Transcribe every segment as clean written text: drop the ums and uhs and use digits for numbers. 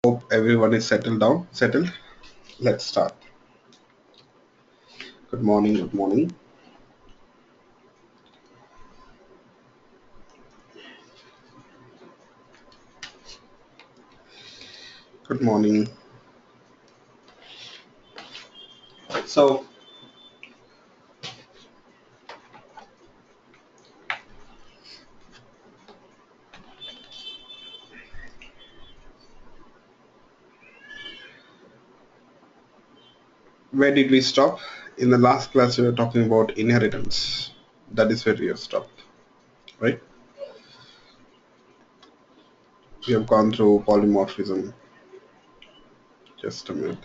Hope everyone is settled. Let's start. Good morning, good morning. Good morning. So, where did we stop? In the last class, we were talking about inheritance. That is where we have stopped, right? We have gone through polymorphism. Just a minute.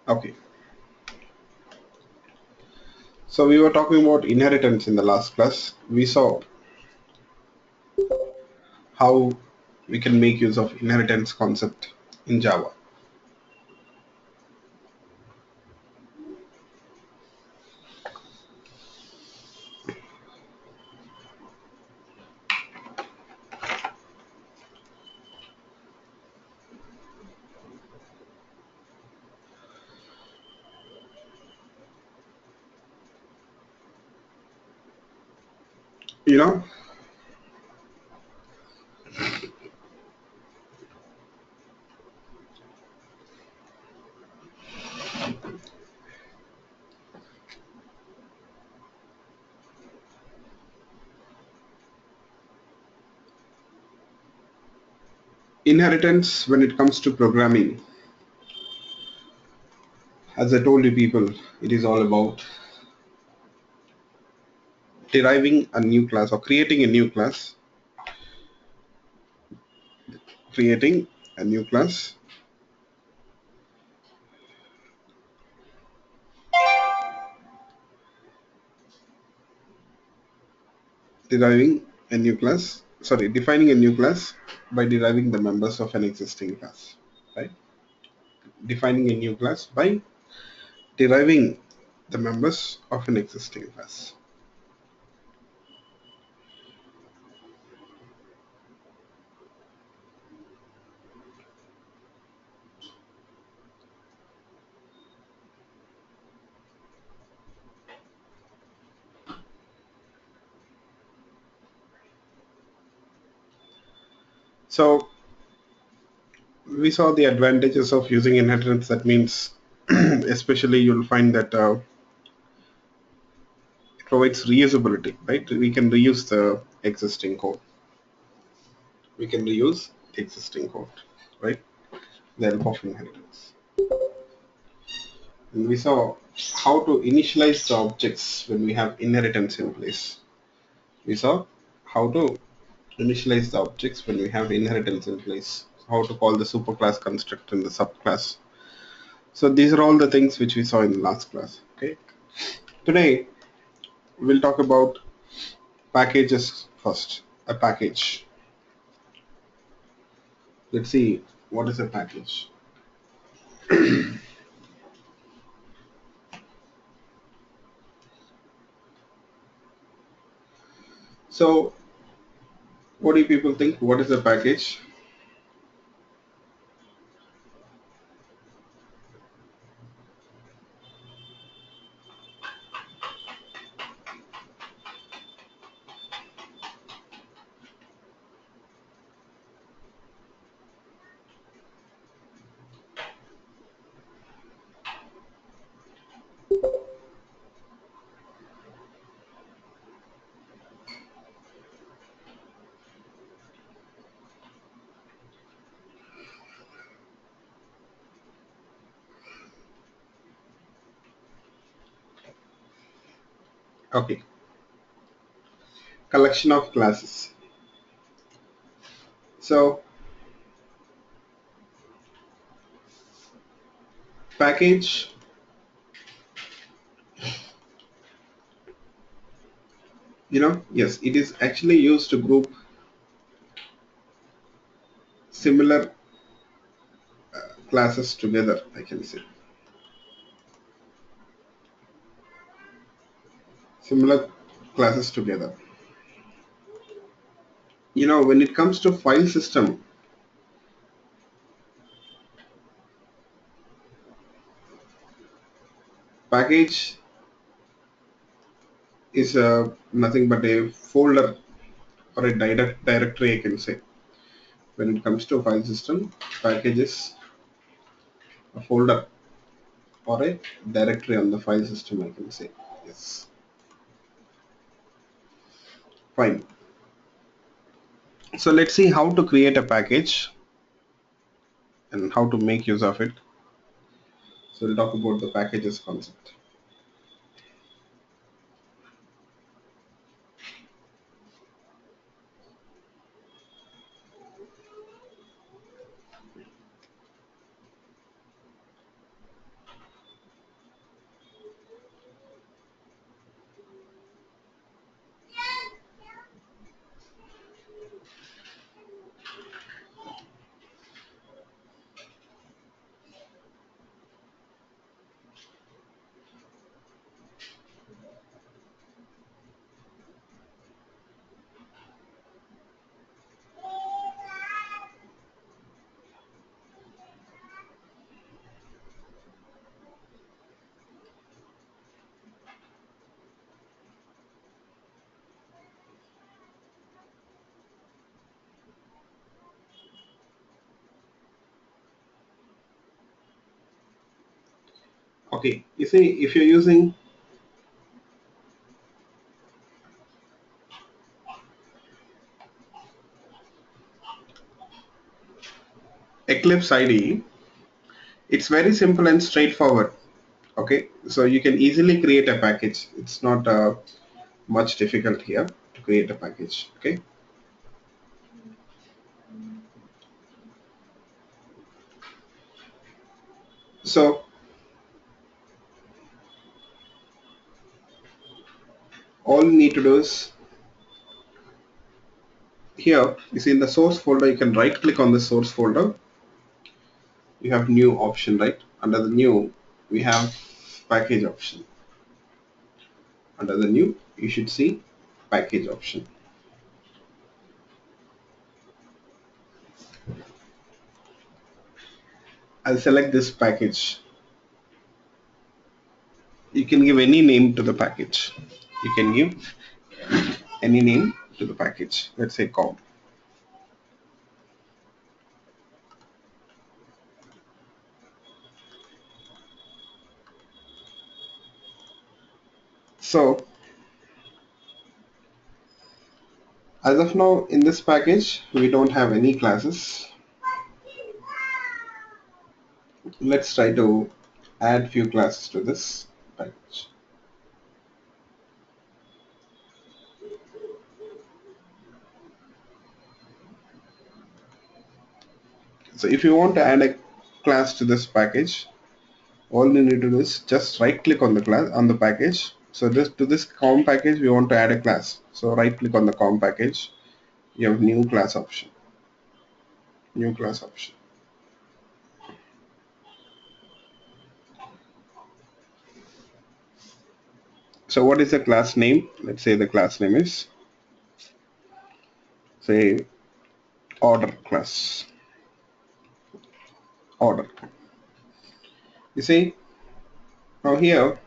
Okay. So, we were talking about inheritance in the last class. We saw how we can make use of inheritance concept in Java. You know, inheritance when it comes to programming, as I told you people, it is all about deriving a new class or creating a new class, defining a new class by deriving the members of an existing class, right? Defining a new class by deriving the members of an existing class. So we saw the advantages of using inheritance. That means, especially you'll find that it provides reusability, right? We can reuse the existing code. We can reuse the existing code, right? The help of inheritance. And we saw how to initialize the objects when we have inheritance in place. We saw how to initialize the objects when we have inheritance in place. How to call the superclass construct and the subclass. So these are all the things which we saw in the last class. Okay. Today we'll talk about packages first. A package. Let's see what is a package. So what do people think? What is a package? Okay. Collection of classes. So package, yes, it is actually used to group similar classes together, I can say. similar classes together. When it comes to file system, package is nothing but a folder or a directory, I can say. When it comes to file system, package is a folder or a directory on the file system, I can say. Yes, fine. So let's see how to create a package and how to make use of it. So we'll talk about the packages concept. Okay, you see, if you're using Eclipse IDE, it's very simple and straightforward. Okay, so you can easily create a package. It's not much difficult here to create a package. Okay, so all you need to do is here, you see in the source folder, you can right click on the source folder. You have new option, right? Under the new, we have package option. Under the new, you should see package option. I'll select this package. You can give any name to the package. You can give any name to the package. Let's say com. So as of now in this package, we don't have any classes. Let's try to add few classes to this package. So if you want to add a class to this package, all you need to do is just right click on the class on the package. So this com package we want to add a class. So right click on the com package. You have new class option. New class option. So what is the class name? Let's say the class name is, say, order class. Order. You see, now here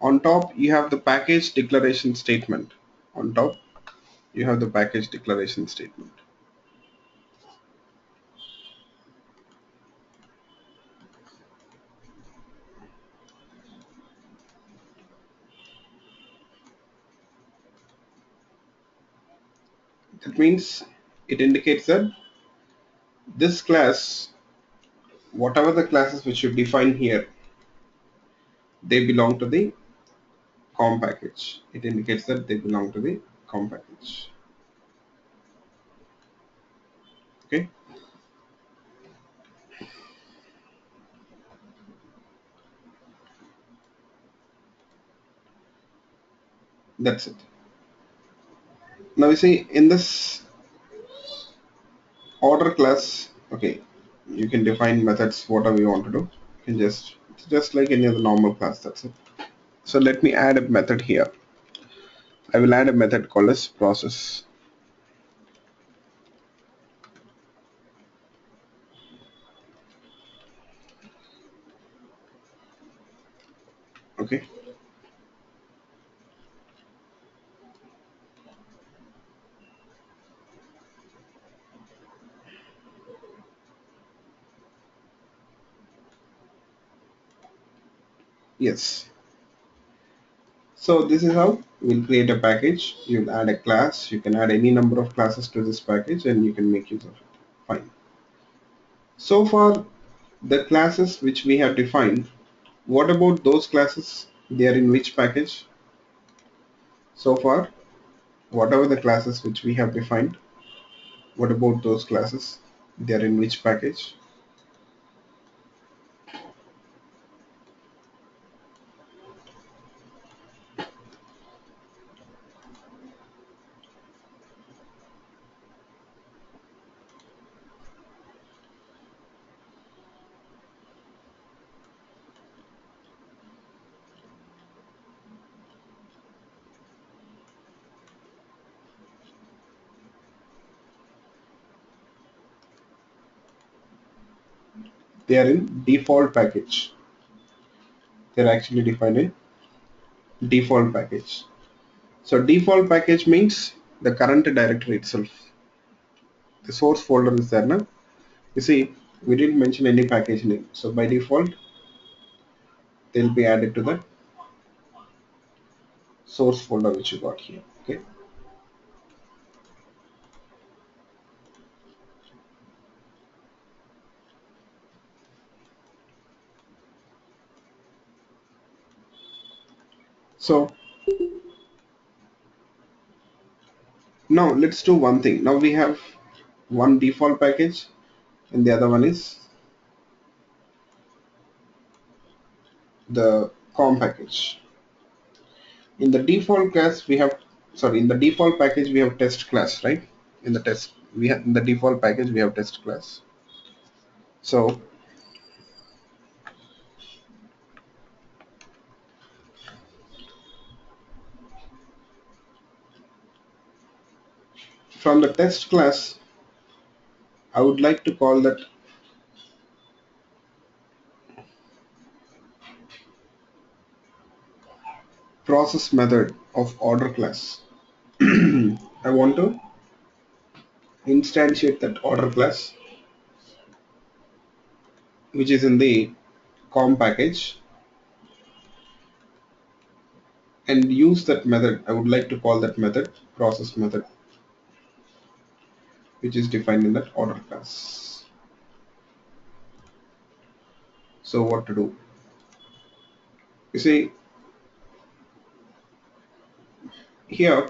on top you have the package declaration statement. On top you have the package declaration statement. That means it indicates that this class, whatever the classes which you define here, they belong to the com package. It indicates that they belong to the com package. Okay, that's it. Now you see in this order class, okay, you can define methods whatever you want to do. You can just, it's just like any other normal class. That's it. So let me add a method here. I will add a method called as process. Okay. Yes. So this is how we'll create a package. You'll add a class. You can add any number of classes to this package and you can make use of it. Fine. So far, the classes which we have defined, what about those classes? They are in which package? So far, whatever the classes which we have defined, what about those classes? They are in which package? They are in default package. They're actually defined in default package. So default package means the current directory itself. The source folder is there now. You see, we didn't mention any package name. So by default, they'll be added to the source folder which you got here. Okay. So now let's do one thing. Now we have one default package and the other one is the COM package. In the default class we have, sorry, in the default package we have test class, right? In the test, we have in the default package we have test class. So from the test class, I would like to call that process method of order class. I want to instantiate that order class which is in the COM package and use that method. I would like to call that method process method which is defined in that order class. So what to do? You see here,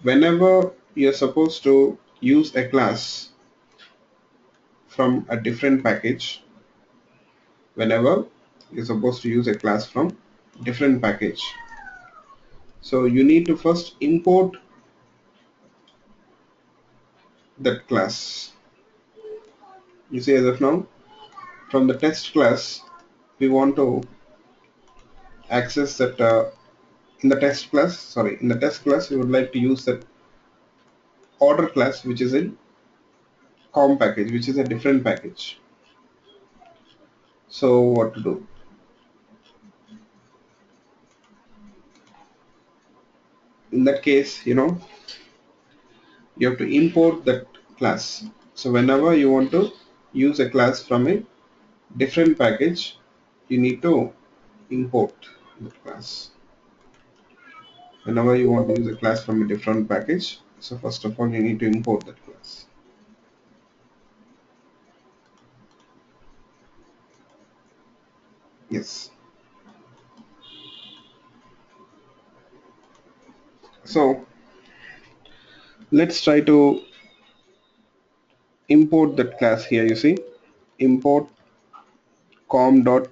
whenever you're supposed to use a class from a different package, whenever you're supposed to use a class from different package, so you need to first import that class. You see, as of now, from the test class, we want to access that in the test class, sorry, in the test class, we would like to use that order class which is in COM package, which is a different package. So what to do? In that case, you have to import that class. So whenever you want to use a class from a different package, you need to import that class. Whenever you want to use a class from a different package, so first of all you need to import that class. Yes. So let's try to import that class here. You see, import com dot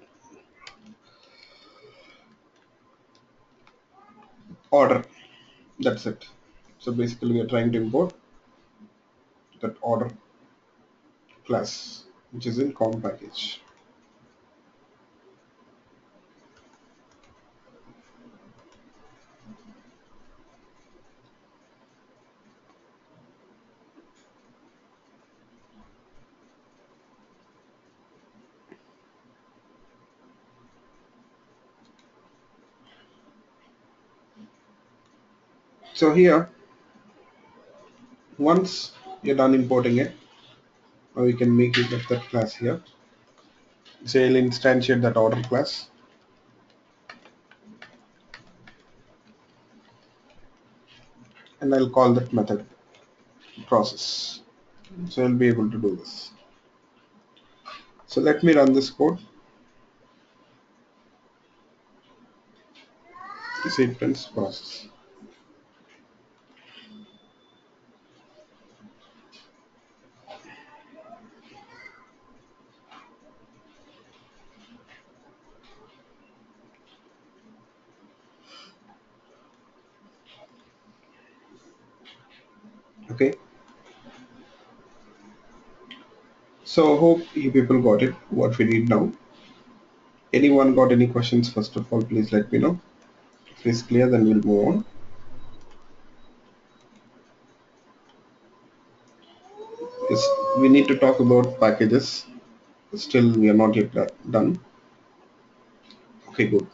order. That's it. So basically we are trying to import that order class which is in com package. So here, once you're done importing it, now we can make it of that class here. So I'll instantiate that order class, and I'll call that method process. So I'll be able to do this. So let me run this code. You see it prints process. Okay. So hope you people got it, what we need now. Anyone got any questions? First of all, please let me know. If it's clear, then we'll move on. Yes, we need to talk about packages. Still, we are not yet done. Okay, good.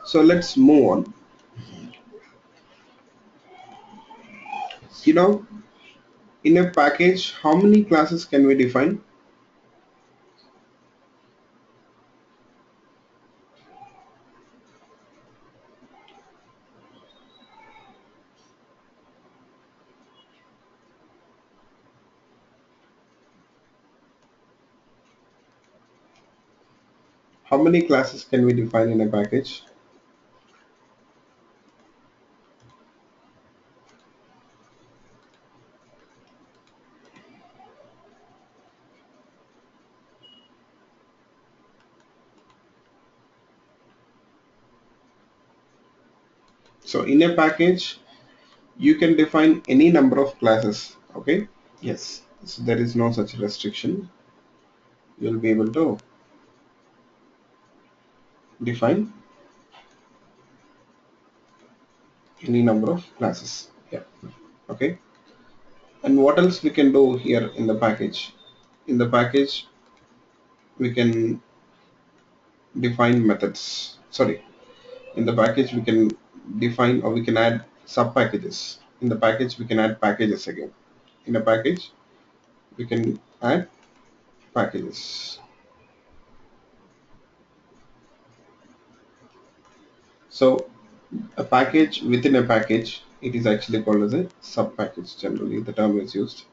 So let's move on. You know, in a package, how many classes can we define? How many classes can we define in a package? So in a package, you can define any number of classes. Okay. Yes. So there is no such restriction. You'll be able to define any number of classes. Yeah. Okay. And what else we can do here in the package? In the package, we can define methods. Sorry, in the package we can define, or we can add sub packages. In the package we can add packages again. In a package we can add packages. So a package within a package, it is actually called as a sub package. Generally the term is used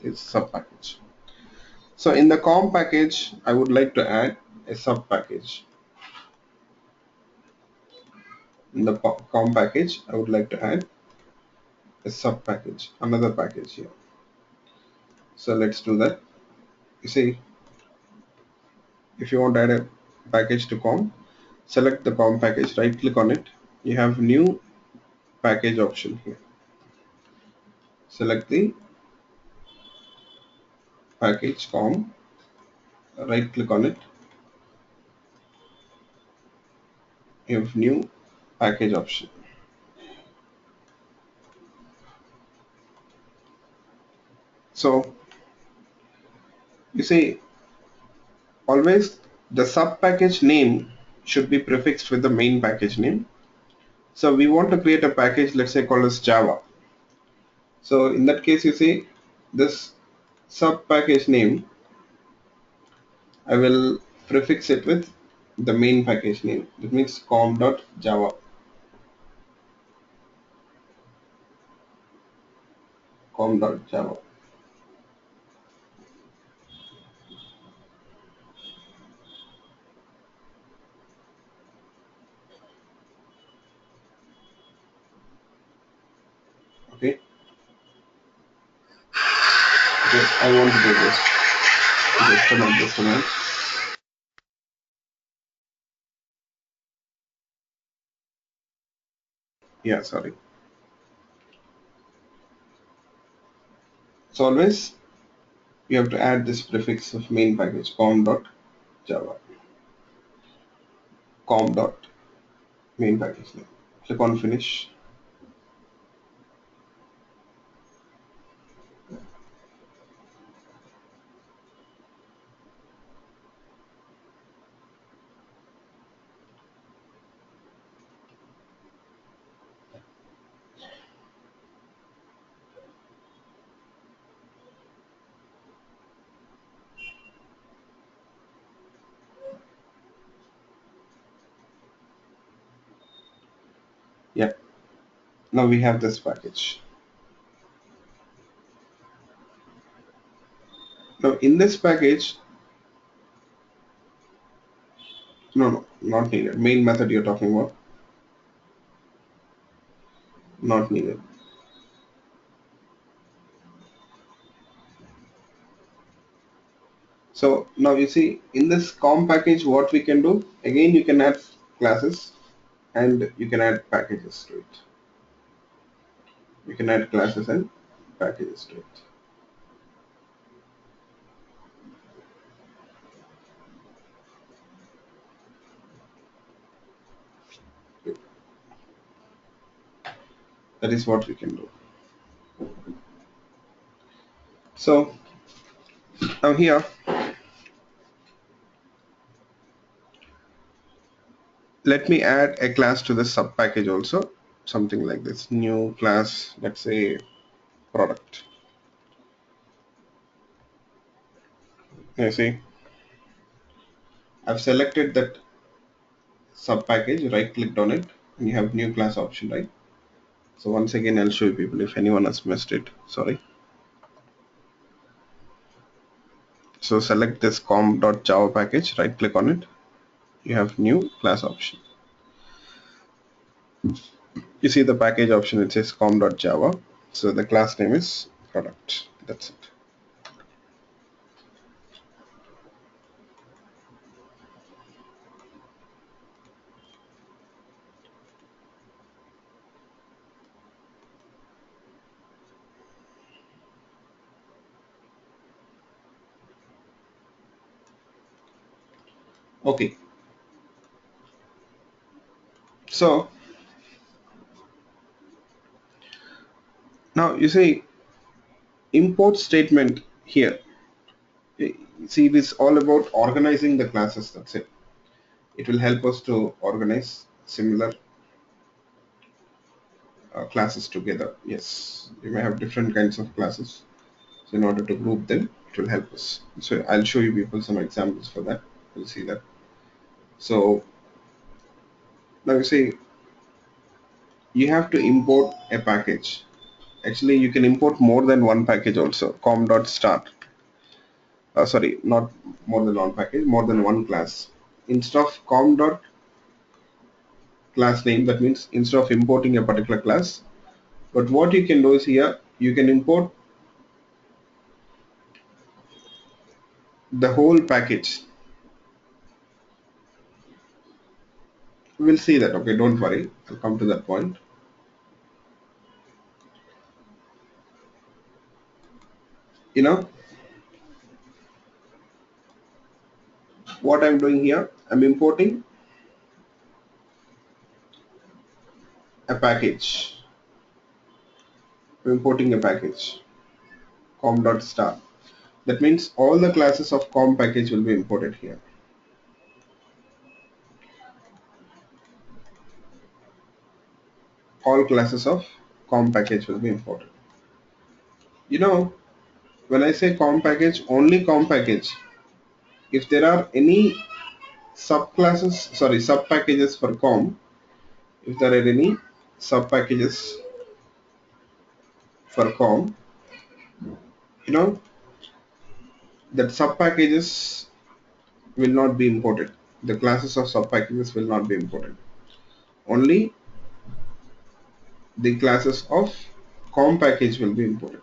is sub package. So in the com package I would like to add a sub package. In the com package I would like to add a sub package, another package here. So let's do that. You see, if you want to add a package to com, select the com package, right click on it. You have new package option here. Select the package com, right click on it. You have new package option. So you see, always the sub package name should be prefixed with the main package name. So we want to create a package, let's say called as Java. So in that case, you see this sub package name, I will prefix it with the main package name. That means com.java. com.java. Okay. Okay, I want to do this. Just a minute. Yeah, sorry. So always you have to add this prefix of main package com.java. com.main package name. Click on finish. Now we have this package. Now in this package, no, not needed. Main method you're talking about, not needed. So now you see in this COM package, what we can do, again, you can add classes and you can add packages to it. You can add classes and packages to it. That is what we can do. So now here, let me add a class to the sub package also, something like this. New class, let's say product. You see, I've selected that sub package, right clicked on it, and you have new class option, right? So once again, I'll show you people if anyone has missed it. Sorry. So select this com.java package, right click on it. You have new class option. You see the package option, it says com.java. So the class name is product. That's it. Okay. So now you see import statement here. See, this all about organizing the classes. That's it. It will help us to organize similar classes together. Yes, you may have different kinds of classes. So in order to group them, it will help us. So I'll show you people some examples for that. You'll see that. So now you see you have to import a package. Actually, you can import more than one package also. Com.start. Sorry, not more than one package, more than one class. Instead of com.class name, that means instead of importing a particular class, but what you can do is here, you can import the whole package. We'll see that, okay, don't worry. I'll come to that point. You know, what I'm doing here, I'm importing a package. I'm importing a package, com.start. That means all the classes of com package will be imported here. All classes of com package will be imported. You know, when I say com package, only com package. If there are any subclasses, sorry, sub packages for com, if there are any sub packages for com, you know, that sub packages will not be imported. The classes of sub packages will not be imported. Only the classes of com package will be imported.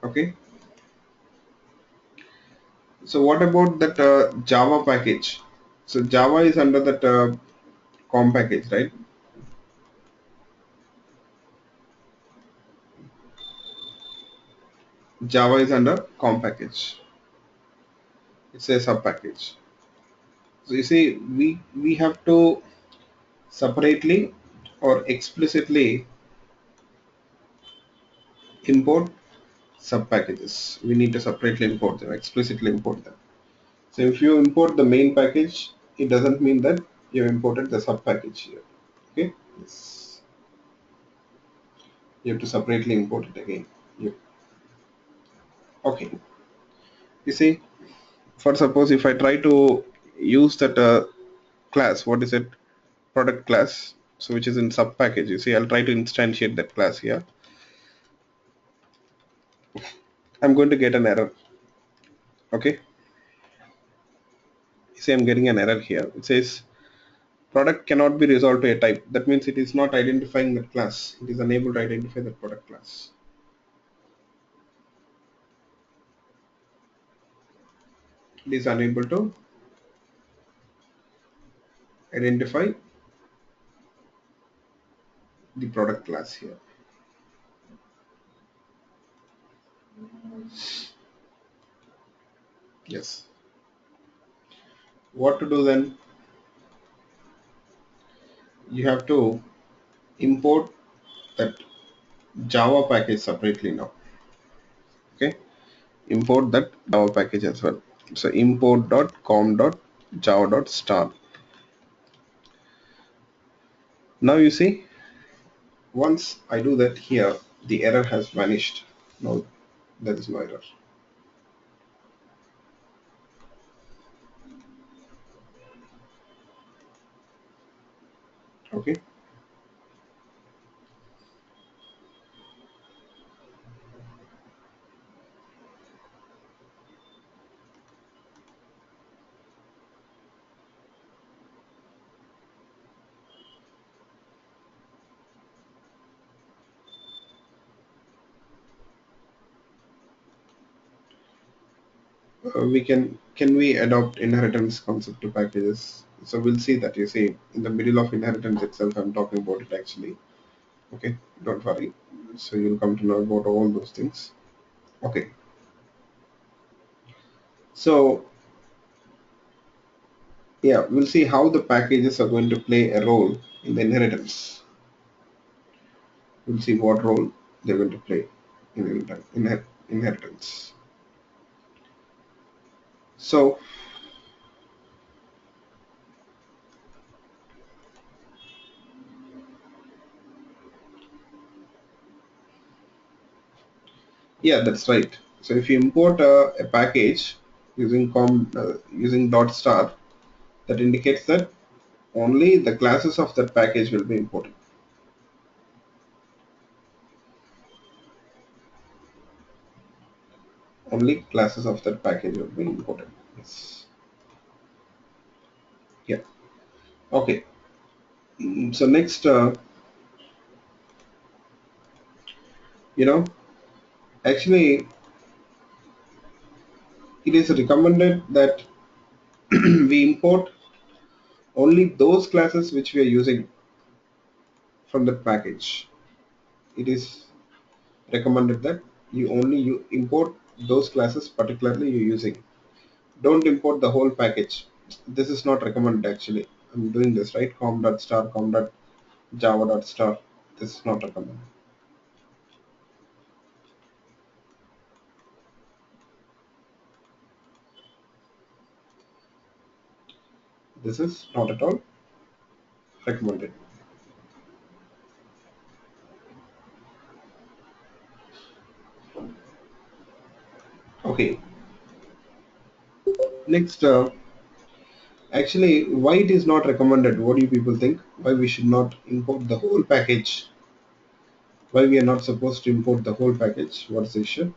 Okay. So what about that Java package? So Java is under that com package, right? Java is under com package. It's a sub package. So you see, we have to separately or explicitly import sub packages. We need to separately import them, explicitly import them. So if you import the main package, it doesn't mean that you imported the sub package here. Okay. Yes. You have to separately import it again. Yep. Okay. You see, for suppose if I try to use that class. What is it? Product class. So which is in sub package. You see, I'll try to instantiate that class here. I'm going to get an error. Okay. You see, I'm getting an error here. It says product cannot be resolved to a type. That means it is not identifying that class. It is unable to identify that product class. It is unable to identify the product class here. Yes. What to do then? You have to import that Java package separately now. Okay. Import that Java package as well. So import.com.java.star. Now you see, once I do that here, the error has vanished. No, there is no error. Okay. We can we adopt inheritance concept to packages? So we'll see that. You see, in the middle of inheritance itself, I'm talking about it actually. Okay, don't worry. So you'll come to know about all those things. Okay. So yeah, we'll see how the packages are going to play a role in the inheritance. We'll see what role they're going to play in inheritance. So yeah, that's right. So if you import a package using using dot star, that indicates that only the classes of that package will be imported. Only classes of that package will be imported. Yes. Yeah. Okay. So next, you know, actually, it is recommended that we import only those classes which we are using from that package. It is recommended that you import those classes particularly you're using. Don't import the whole package. This is not recommended actually. I'm doing this right. Com.star, com.java.star. This is not recommended. This is not at all recommended. Okay. Next, actually, why it is not recommended? What do you people think? Why we should not import the whole package? Why we are not supposed to import the whole package? What's the issue?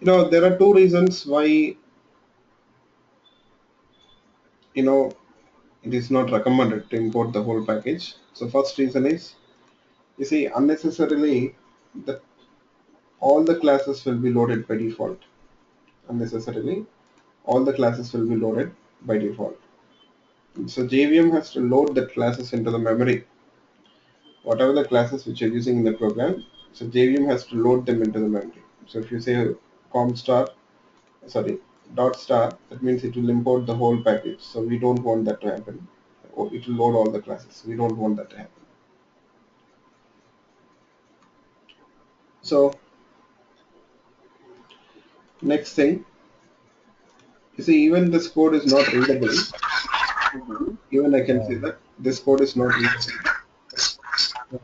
There are two reasons why you know it is not recommended to import the whole package. So first reason is, you see, unnecessarily the all the classes will be loaded by default. Unnecessarily, all the classes will be loaded by default. So JVM has to load the classes into the memory. Whatever the classes which you're using in the program, so JVM has to load them into the memory. So if you say com star, sorry, dot star, that means it will import the whole package. So we don't want that to happen. Or it will load all the classes. We don't want that to happen. So next thing, you see, even this code is not readable. Even I can say that this code is not readable.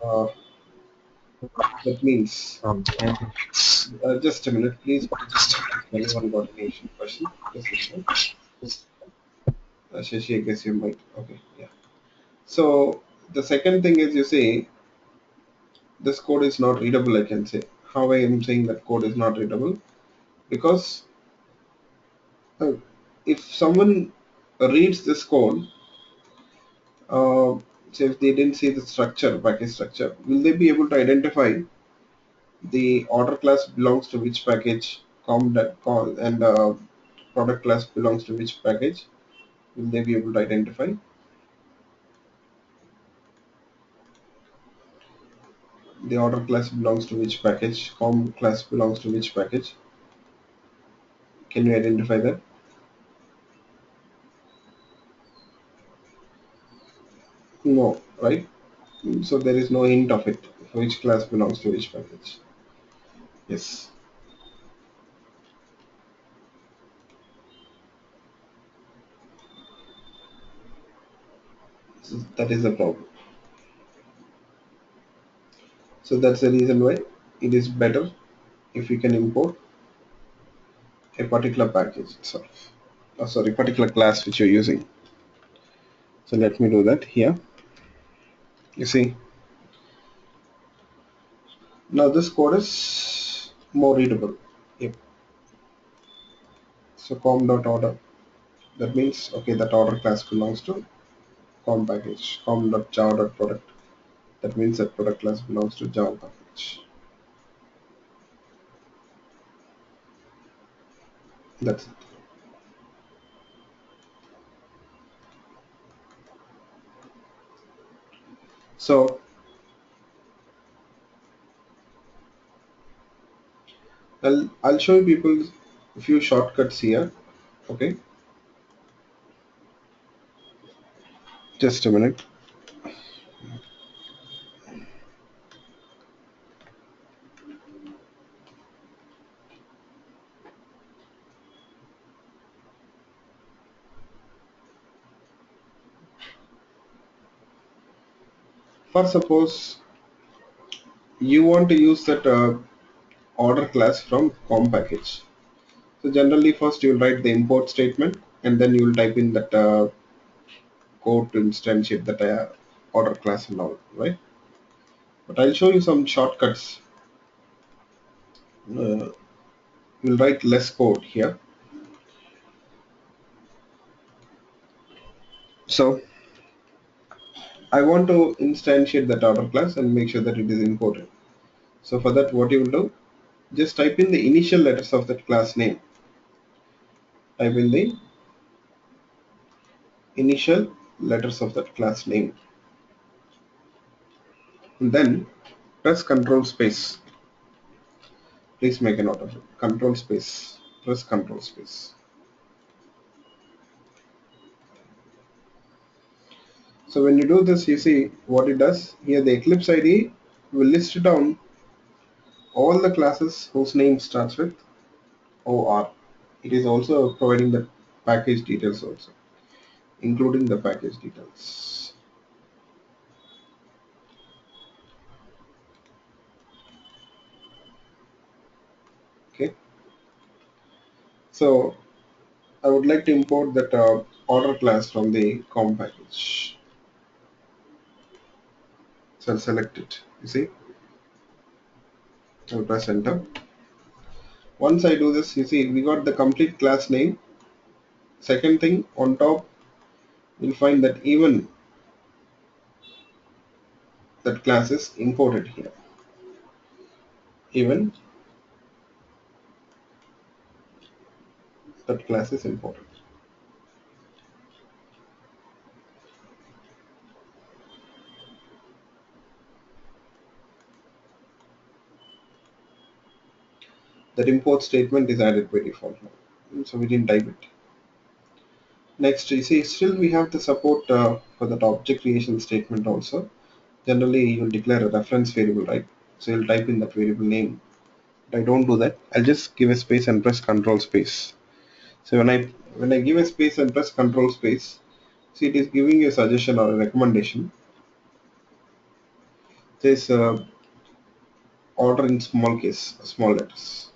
Uh, that means, just a minute, please. If anyone got any question, just a second. Shashi, I guess you might. Okay, yeah. So the second thing is, you see, this code is not readable. I can say how I am saying that code is not readable because uh, if someone reads this code, say if they didn't see the structure, package structure, will they be able to identify the order class belongs to which package, com and product class belongs to which package? Will they be able to identify? The order class belongs to which package, com class belongs to which package? Can you identify that? No, right? So there is no hint of it, which class belongs to which package. Yes, so that is the problem. So that's the reason why it is better if you can import a particular package itself. Oh, sorry, particular class which you're using. So let me do that here. You see, now this code is more readable. Yep. So com.order. That means okay, that order class belongs to com package. Com.java.product. That means that product class belongs to Java package. That's it. So I'll show you people a few shortcuts here. Okay, just a minute. For suppose you want to use that order class from com package. So generally first you'll write the import statement and then you'll type in that code to instantiate that order class and all, right? But I'll show you some shortcuts. Uh, we'll write less code here. So I want to instantiate that order class and make sure that it is imported. So for that, what you will do, just type in the initial letters of that class name. Type in the initial letters of that class name. And then press Control space. Please make a note of it. Control space. Press Control space. So when you do this, you see what it does. Here the Eclipse IDE will list down all the classes whose name starts with OR. It is also providing the package details also, including the package details. Okay. So I would like to import that order class from the com package. So I'll select it. You see, I'll press enter. Once I do this, you see we got the complete class name. Second thing on top, you'll find that even that class is imported here. Even that class is imported. That import statement is added by default now. So we didn't type it. Next, you see, still we have the support for that object creation statement also. Generally, you'll declare a reference variable, right? So you'll type in that variable name. But I don't do that. I'll just give a space and press Control space. So when I give a space and press Control space, see it is giving you a suggestion or a recommendation. It says order in small case, small letters.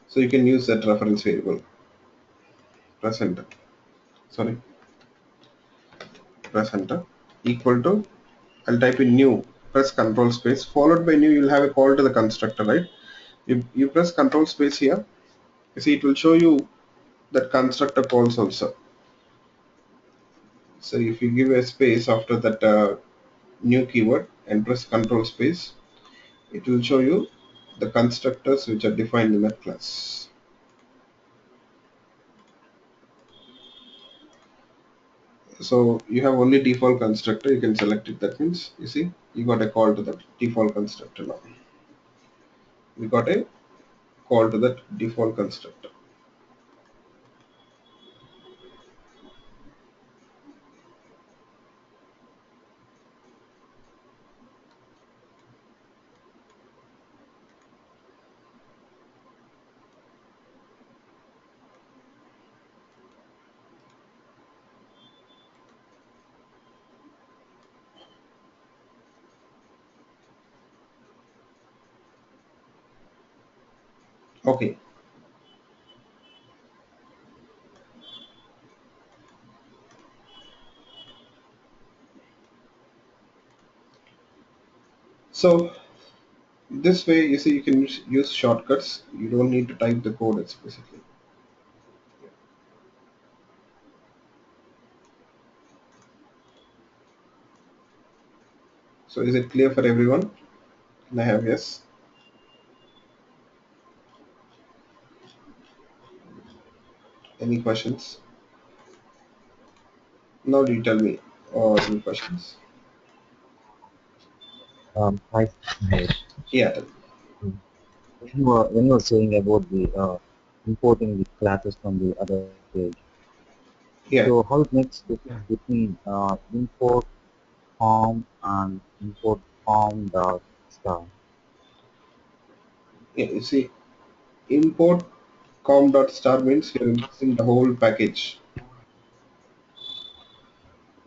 So you can use that reference variable. Press enter. Sorry, press enter. Equal to, I'll type in new. Press Control space. Followed by new, you'll have a call to the constructor, right? You press Control space here. You see, it will show you that constructor calls also. So if you give a space after that new keyword and press Control space, it will show you the constructors which are defined in that class. So you have only default constructor, you can select it. That means you see you got a call to that default constructor now. We got a call to that default constructor. Okay. So this way you see you can use shortcuts. You don't need to type the code explicitly. So is it clear for everyone? Can I have yes? Any questions? Now do you tell me any questions? Hi, Mahesh. Yeah, tell me. Mm. When you were saying about the importing the classes from the other page, so Yeah, how it makes difference between import form and import form dot star? yeah, you see import com.star means you're importing the whole package.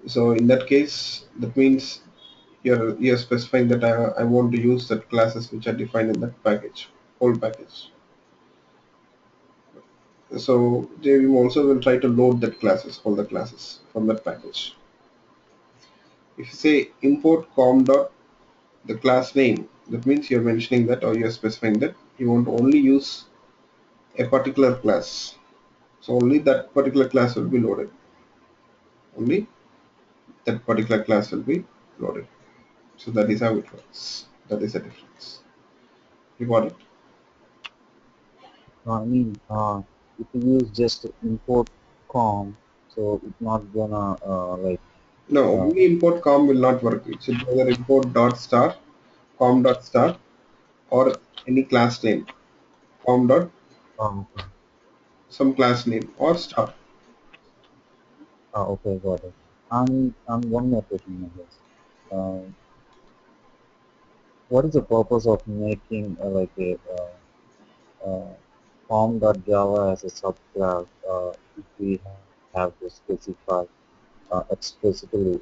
So in that case, that means you're specifying that I want to use that classes which are defined in that package, whole package. So JVM also will try to load that classes, all the classes from that package. If you say import com dot the class name, that means you're mentioning that or you're specifying that you want to only use a particular class. So only that particular class will be loaded. Only that particular class will be loaded. So that is how it works. That is the difference. You got it? I mean, if you use just import com, so it's not gonna No, uh, only import com will not work. It should be either import dot star, com dot star, or any class name. Com dot okay, some class name or star. okay, got it. And one more question, I guess. What is the purpose of making uh, form.java as a subclass if we have to specify explicitly,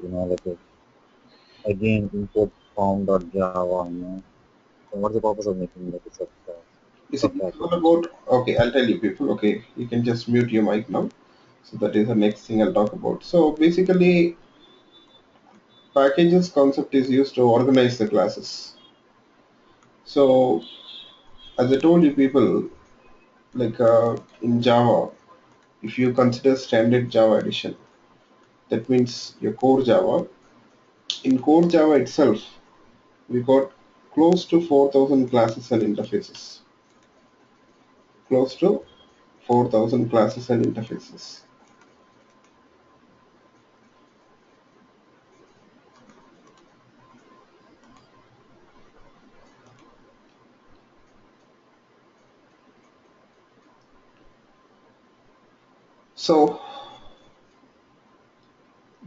again import form.java, So what's the purpose of making like a subclass, You see, it's all subpackages? about, okay, I'll tell you people, okay, you can just mute your mic now. So that is the next thing I'll talk about. So basically, packages concept is used to organize the classes. So as I told you people, like in Java, if you consider standard Java edition, that means your core Java. In core Java itself, we got close to 4,000 classes and interfaces. Close to 4,000 classes and interfaces. So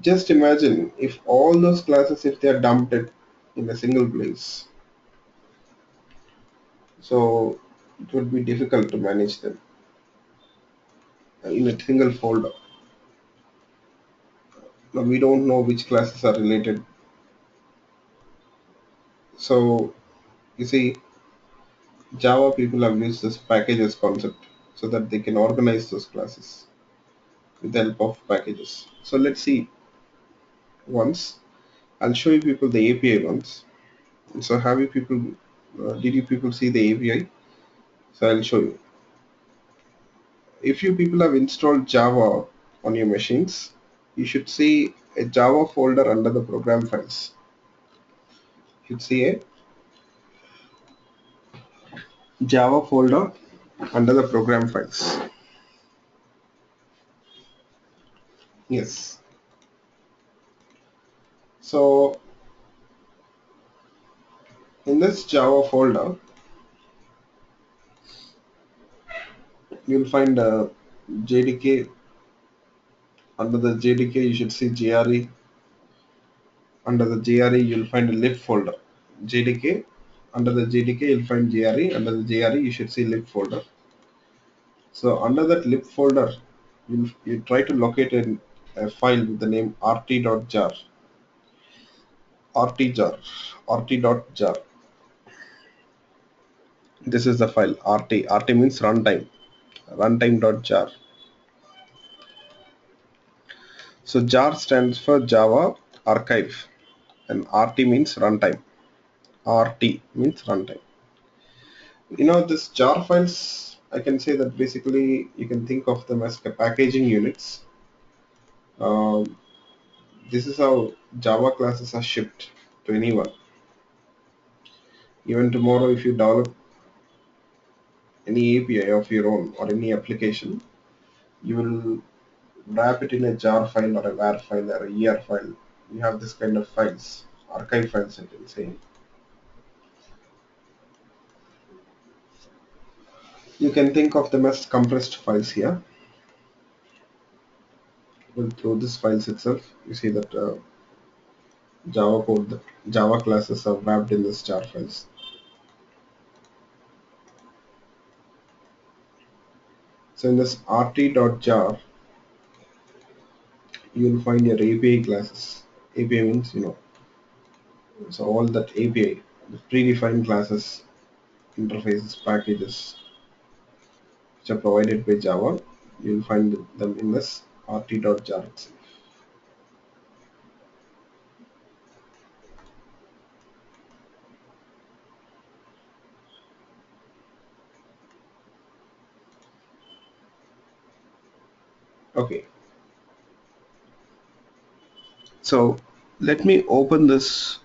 just imagine if all those classes, if they are dumped in a single place, so it would be difficult to manage them in a single folder. Now we don't know which classes are related. So you see, Java people have used this packages concept so that they can organize those classes with the help of packages. So let's see once. I'll show you people the API once. So have you people, did you people see the API? So I'll show you. If you people have installed Java on your machines, you should see a Java folder under the program files. You should see a Java folder under the program files. Yes. So in this Java folder, you'll find a JDK. Under the JDK, you should see JRE. Under the JRE, you'll find a lib folder. JDK. Under the JDK, you'll find JRE. Under the JRE, you should see lib folder. So under that lib folder, you try to locate a file with the name rt.jar. rtjar. rt.jar. This is the file rt. rt means runtime. Runtime.jar. So jar stands for Java archive and rt means runtime. RT means runtime. This jar files, I can say that basically you can think of them as packaging units. Um, this is how Java classes are shipped to anyone. Even tomorrow, if you develop any API of your own or any application, you will wrap it in a jar file or a var file or a ER file. You have this kind of files, archive files, I can say. You can think of them as compressed files here. Well, through this files itself, you see that Java code, the Java classes are wrapped in this jar files. So in this rt.jar, you will find your API classes. API means, so all that API, the predefined classes, interfaces, packages, which are provided by Java, you will find them in this rt.jar itself. Okay, so let me open this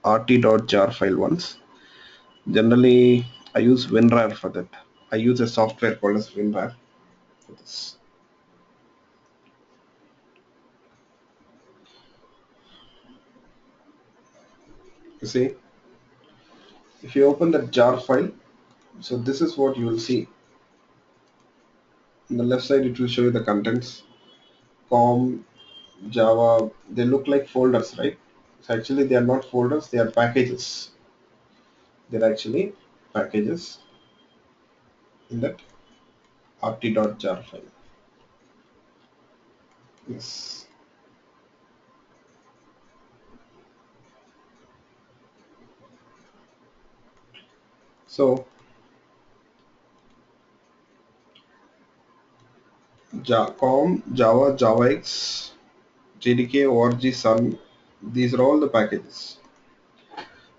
rt.jar file once. Generally, I use WinRAR for that. I use a software called as WinRAR for this. You see, if you open that jar file, so this is what you will see. On the left side, it will show you the contents. Com, Java, they look like folders, right? So actually, they are not folders; they are packages. They're actually packages in that rt.jar file. Yes. So com, Java, JavaX, JDK, org, Sun. These are all the packages.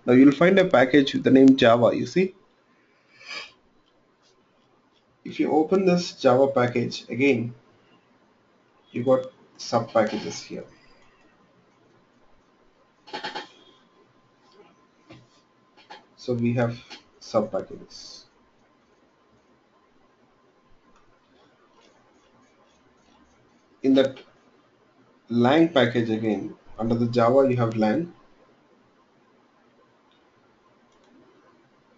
Now you'll find a package with the name Java. You see, if you open this Java package again, you got sub packages here. So we have sub packages. In that lang package again, under the Java you have lang.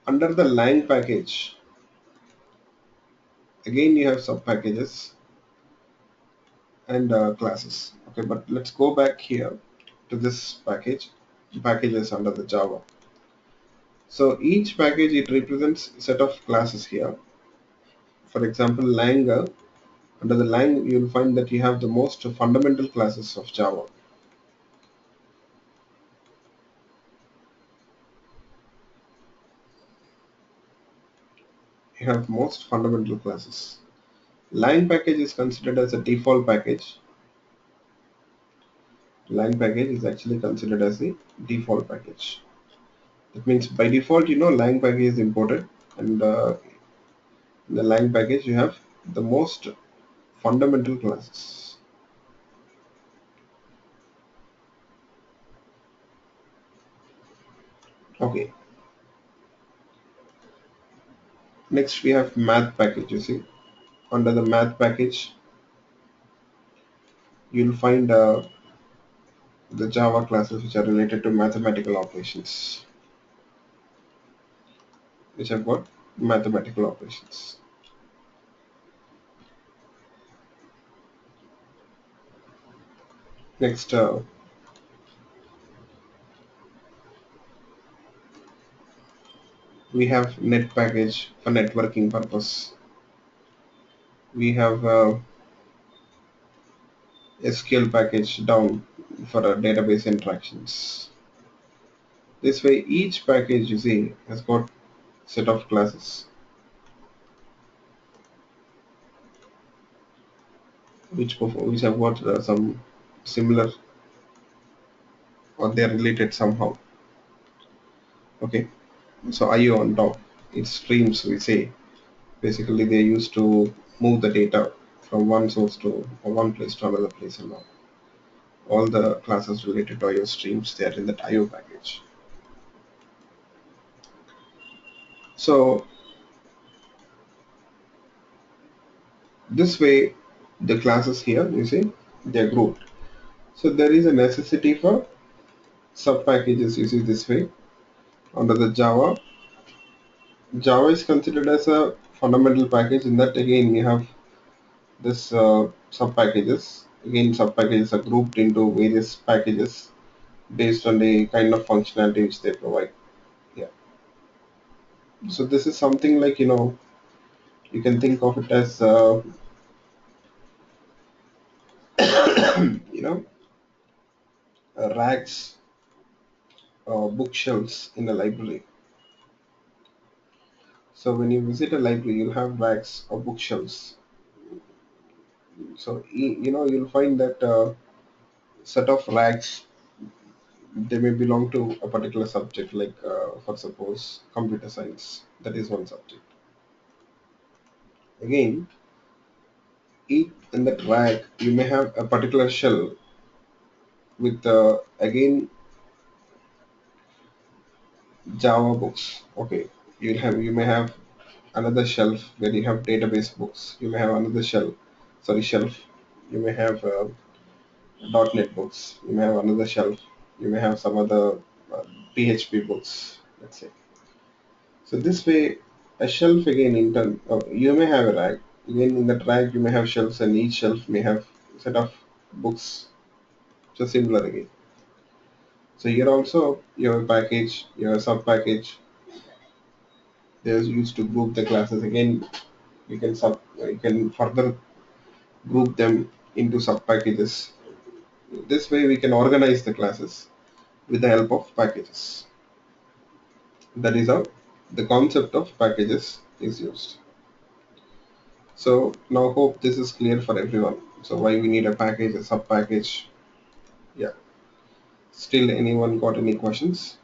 Under the lang package, again you have sub packages and classes. Okay, but let's go back here to this package, packages under the Java. So each package, it represents a set of classes here. For example, lang, under the lang you'll find that you have the most fundamental classes of Java. You have most fundamental classes. Lang package is considered as a default package. Lang package is actually considered as the default package. That means by default, lang package is imported, and in the lang package you have the most fundamental classes. Okay. Next we have math package. You see, under the math package, you'll find the Java classes which are related to mathematical operations, which have got mathematical operations. Next, we have net package for networking purpose. We have SQL package down for database interactions. This way, each package you see has got set of classes which have got some similar, or they are related somehow. Okay, so IO on top, it's streams we say. Basically, they used to move the data from one source to or one place to another place, and all the classes related to IO streams, they are in that IO package. So this way, the classes here, you see, they're grouped. So there is a necessity for sub packages. You see this way under the Java. Java is considered as a fundamental package. In that again, you have this sub packages. Again, sub packages are grouped into various packages based on the kind of functionality which they provide. Yeah. So this is something like, you can think of it as you know racks, bookshelves in a library. So when you visit a library, you'll have racks or bookshelves. So you'll find that set of racks, they may belong to a particular subject, like for suppose computer science. That is one subject. Again, each in that rack you may have a particular shell with again Java books. Okay, you may have another shelf where you have database books. You may have another shelf. You may have .NET books. You may have another shelf. You may have some other uh, PHP books. Let's say. So this way, a shelf again in turn, you may have a rack. Again, in that rack, you may have shelves, and each shelf may have a set of books. So similar again. So here also, your package, your sub package, they are used to group the classes. Again, you can further group them into sub packages. This way, we can organize the classes with the help of packages. That is how the concept of packages is used. So now hope this is clear for everyone. So why we need a package, a sub package. Yeah. Still anyone got any questions?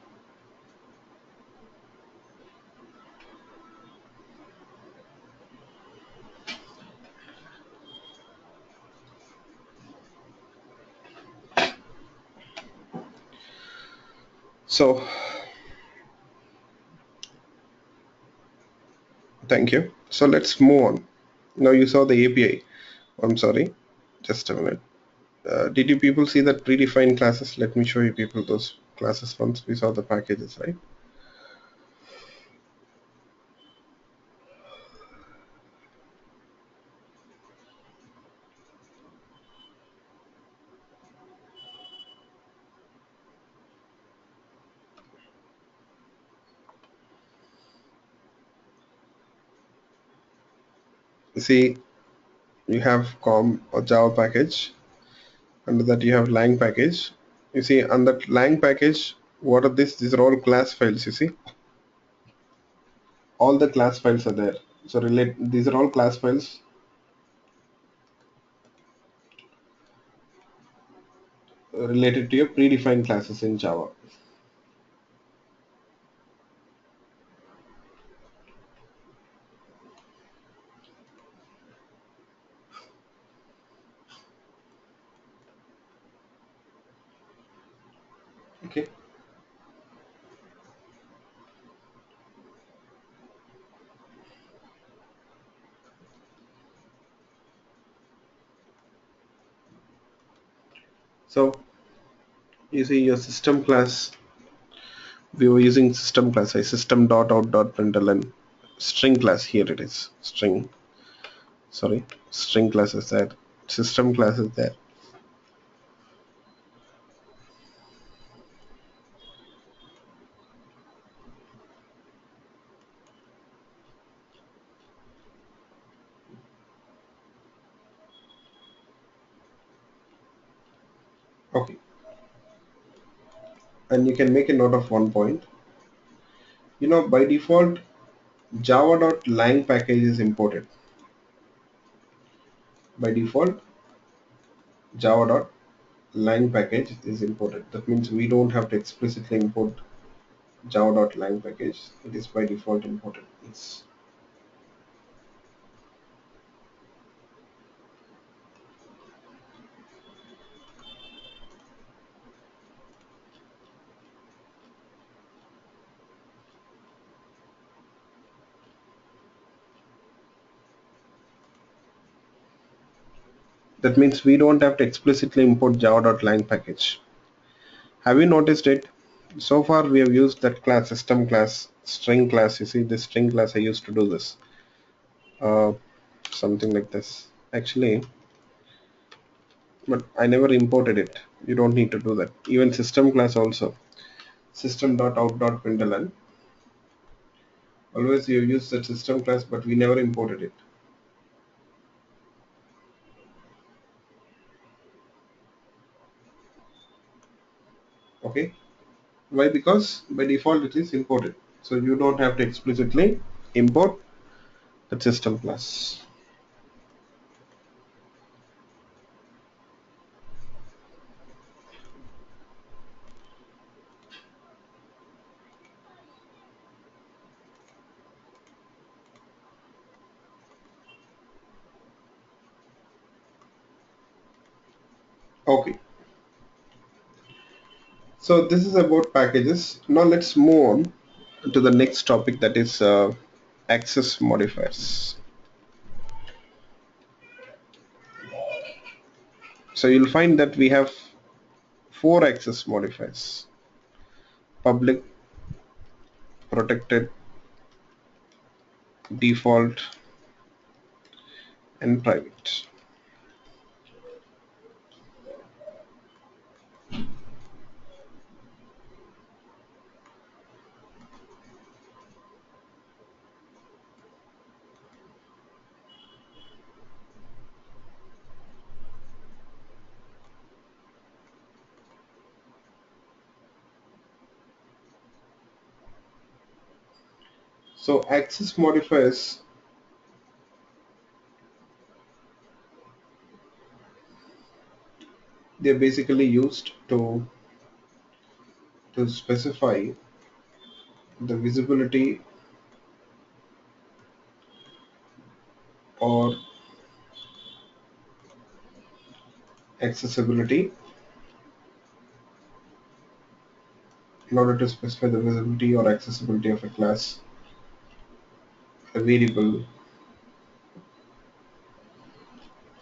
So Thank you. So let's move on. Now you saw the API. I'm sorry, just a minute. Did you people see that predefined classes? Let me show you people those classes once. We saw the packages, right? You see, you have COM or Java package. Under that you have lang package. You see, on that lang package, what are this? These are all class files. You see, all the class files are there. So relate. These are all class files related to your predefined classes in Java. Okay. So you see your system class. We were using system class. System dot out dot println string class. Here it is. String. Sorry, string class is there. System class is there. Okay. And you can make a note of one point. By default, java.lang package is imported. By default, java.lang package is imported. That means we don't have to explicitly import java.lang package. It is by default imported. Yes. That means we don't have to explicitly import java.lang package. Have you noticed it? So far we have used that class, system class, string class. You see this string class, I used to do this. Uh, Something like this. Actually, but I never imported it. You don't need to do that. Even system class also. System.out.println. Always you use that system class, but we never imported it. Okay. Why? Because by default it is imported. So you don't have to explicitly import the system class. Okay. So this is about packages. Now let's move on to the next topic, that is access modifiers. So you'll find that we have four access modifiers: public, protected, default, and private. So access modifiers, they're basically used to specify the visibility or accessibility. In order to specify the visibility or accessibility of a class, a variable,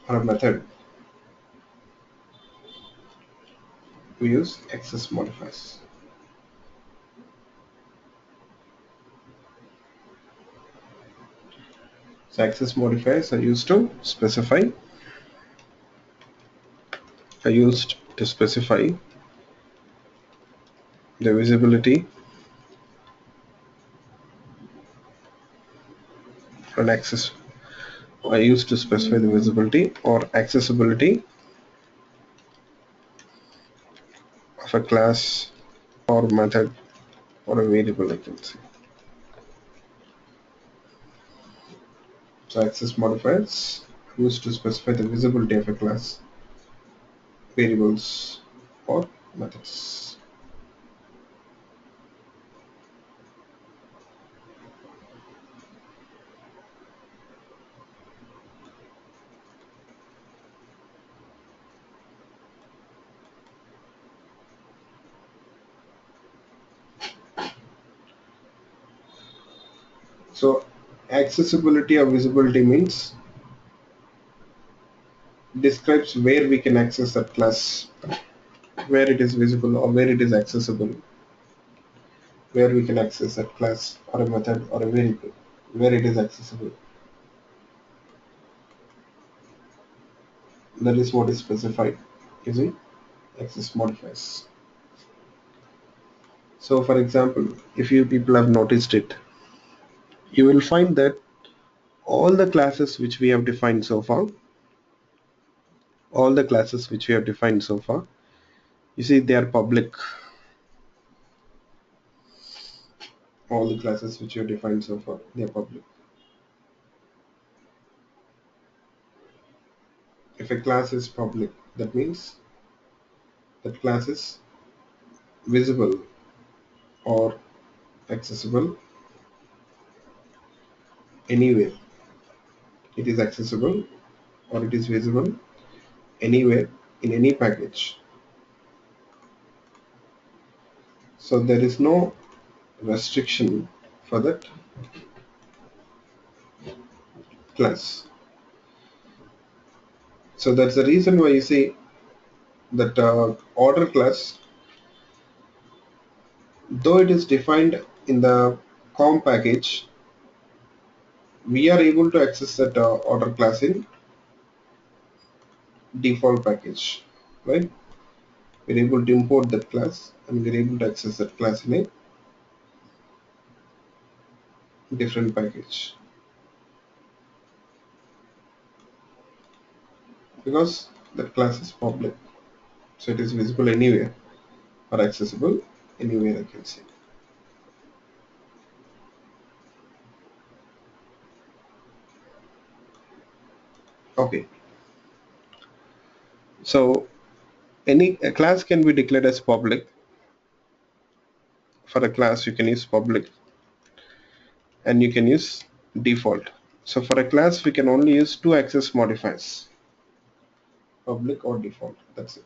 or a method, we use access modifiers. So access modifiers are used to specify the visibility and access are used to specify the visibility or accessibility of a class or method or a variable, I can say. So access modifiers are used to specify the visibility of a class, variables, or methods. So accessibility or visibility means describes where we can access that class, where it is visible or where it is accessible, where we can access that class or a method or a variable, where it is accessible. That is what is specified using access modifiers. So for example, if you people have noticed it, you will find that all the classes which we have defined so far, all the classes which we have defined so far, you see they are public. All the classes which you have defined so far, they are public. If a class is public, that means that class is visible or accessible anywhere. It is accessible or it is visible anywhere in any package. So there is no restriction for that class. So that's the reason why you see that order class, though it is defined in the COM package, we are able to access that order class in default package, right? We're able to import that class and we're able to access that class in a different package because that class is public, so it is visible anywhere or accessible anywhere, I can say. Okay, so any a class can be declared as public. For a class you can use public and you can use default. So for a class we can only use two access modifiers, public or default, that's it.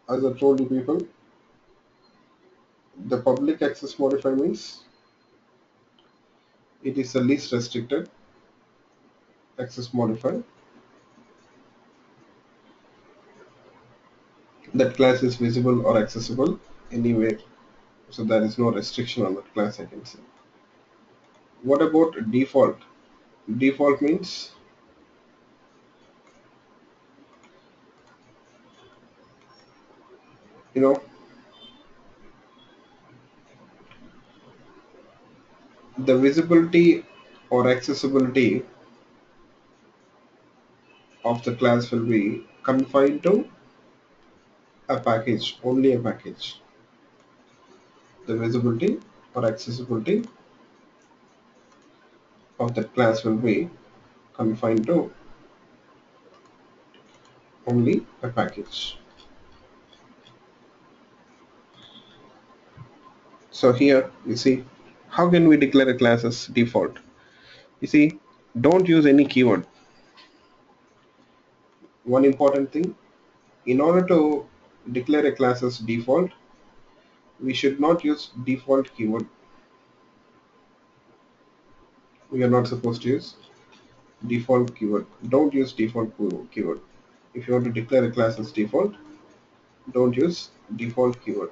As I told you people, the public access modifier means it is the least restricted access modifier. That class is visible or accessible anywhere, so there is no restriction on that class, I can say. What about default? Default means, you know, the visibility or accessibility of the class will be confined to a package, only a package. The visibility or accessibility of that class will be confined to only a package. So here you see, how can we declare a class as default? You see, don't use any keyword. One important thing, in order to declare a class as default, we should not use default keyword. We are not supposed to use default keyword. Don't use default keyword. If you want to declare a class as default, don't use default keyword.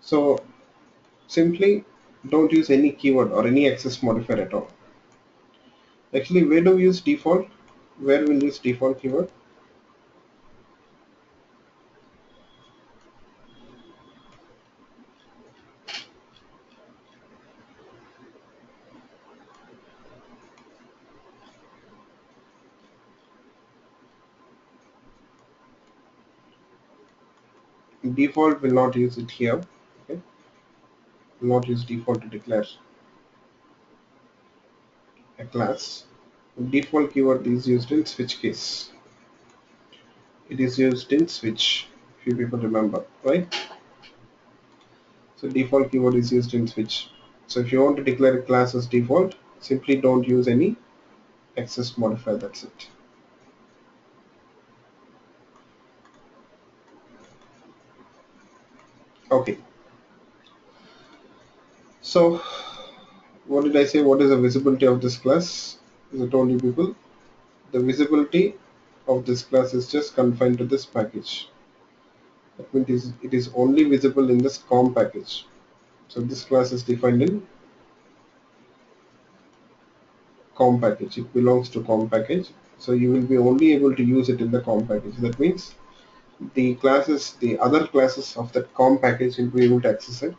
So simply don't use any keyword or any access modifier at all. Actually, where do we use default? Where we'll use default keyword? Default will not use it here. Okay, will not use default to declare a class. Default keyword is used in switch case. It is used in switch. Few people remember, right? So default keyword is used in switch. So if you want to declare a class as default, simply don't use any access modifier. That's it. Okay. So what did I say? What is the visibility of this class? As I told you people, the visibility of this class is just confined to this package. That means it is only visible in this com package. So this class is defined in com package. It belongs to com package. So you will be only able to use it in the com package. That means the other classes of that com package will be able to access it.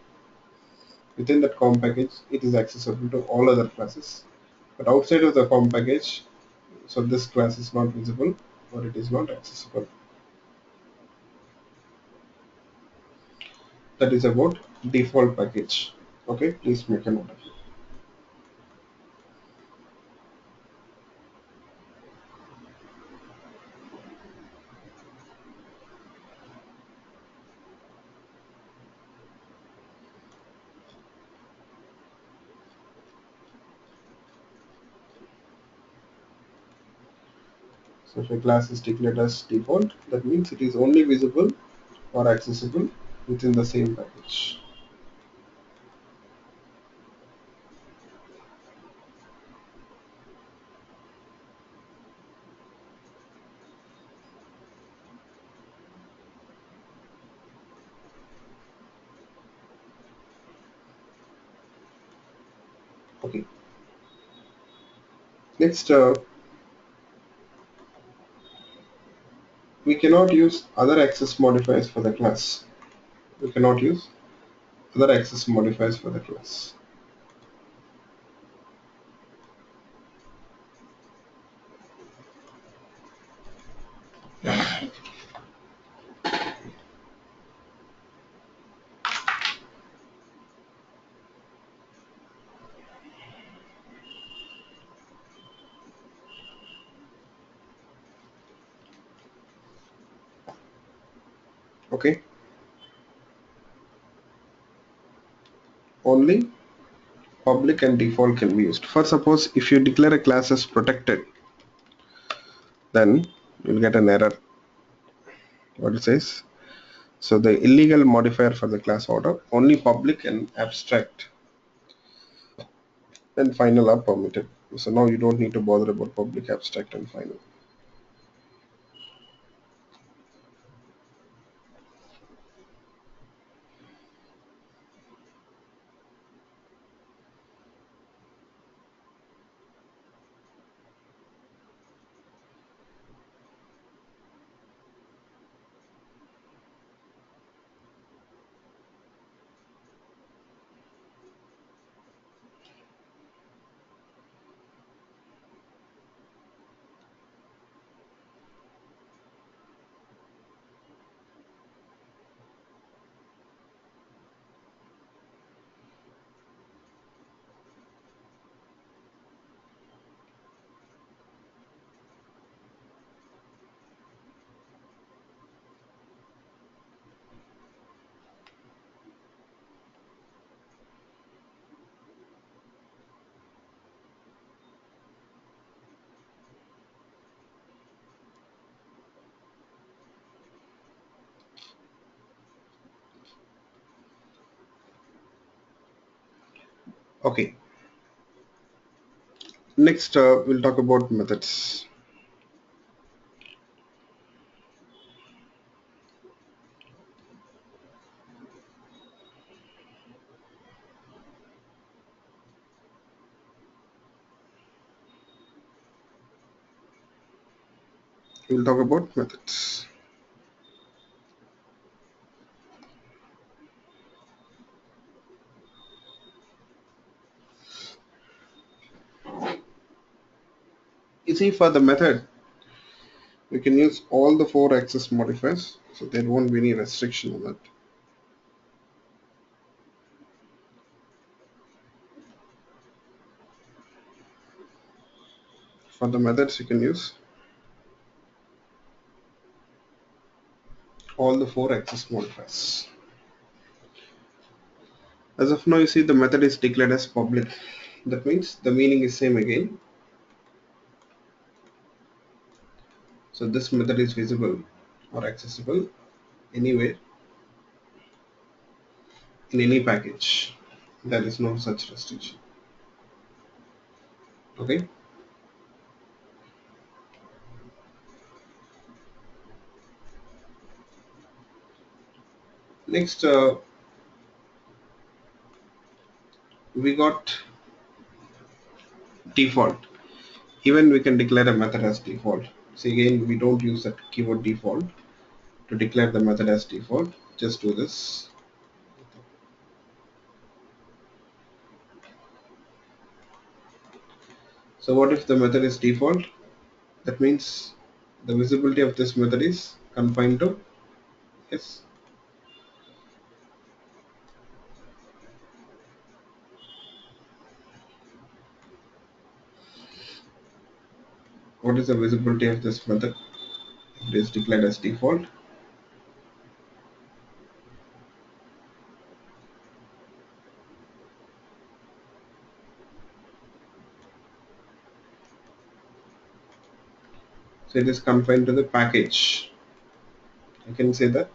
Within that com package, it is accessible to all other classes. But outside of the com package, so this class is not visible or it is not accessible. That is about default package. Okay, please make a note of it. So if a class is declared as default, that means it is only visible or accessible within the same package. Okay. Next, we cannot use other access modifiers for the class. We cannot use other access modifiers for the class. Okay. Only public and default can be used. For suppose if you declare a class as protected, then you'll get an error. What it says? So the illegal modifier for the class order, only public and abstract and final are permitted. So now you don't need to bother about public, abstract, and final. Okay, next we'll talk about methods. We'll talk about methods. You see, for the method, we can use all the four access modifiers, so there won't be any restriction on that. For the methods, you can use all the four access modifiers. As of now, you see the method is declared as public. That means the meaning is same again. So this method is visible or accessible anywhere in any package. There is no such restriction. Okay. Next, we got default. Even we can declare a method as default. So again, we don't use that keyword default to declare the method as default. Just do this. So what if the method is default? That means the visibility of this method is confined to yes. What is the visibility of this method? If it is declared as default. So it is confined to the package. I can say that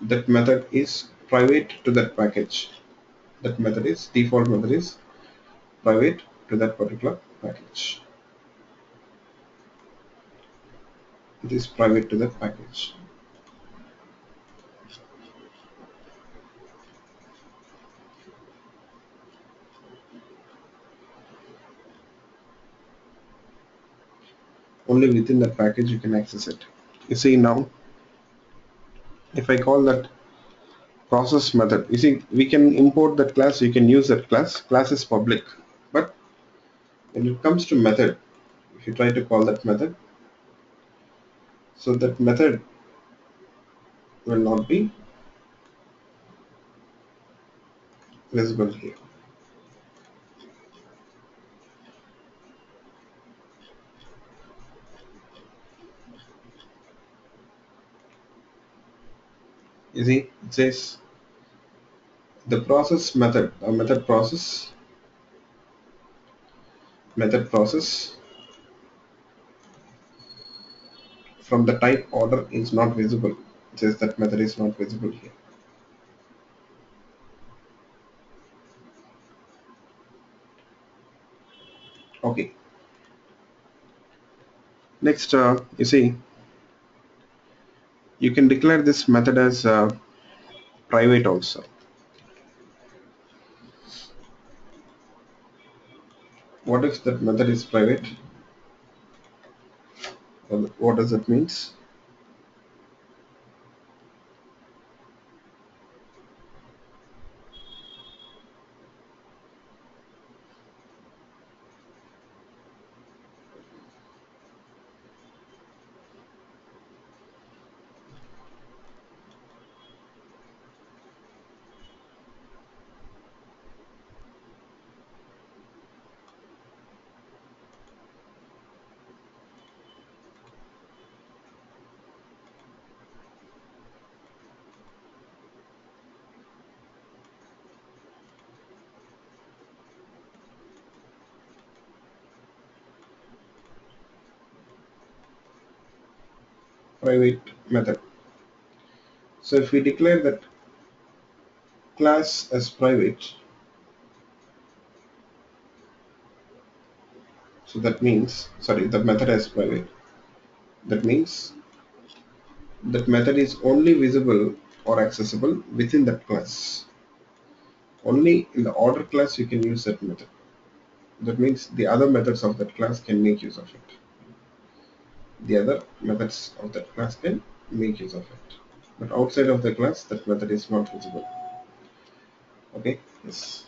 that method is private to that package. That method is default method is private to that particular package. It is private to that package. Only within that package you can access it. You see now, if I call that process method, you see we can import that class, you can use that class. Class is public. But when it comes to method, if you try to call that method, so that method will not be visible here. You see, it says the process method or method process from the type order is not visible. It says that method is not visible here. Okay. Next, you see, you can declare this method as private also. What if that method is private? What does that means? Private method. So if we declare that class as private, so that means, sorry, the method as private, that means that method is only visible or accessible within that class. Only in the order class you can use that method. That means the other methods of that class can make use of it. The other methods of that class can make use of it. But outside of the class, that method is not visible. Okay, yes.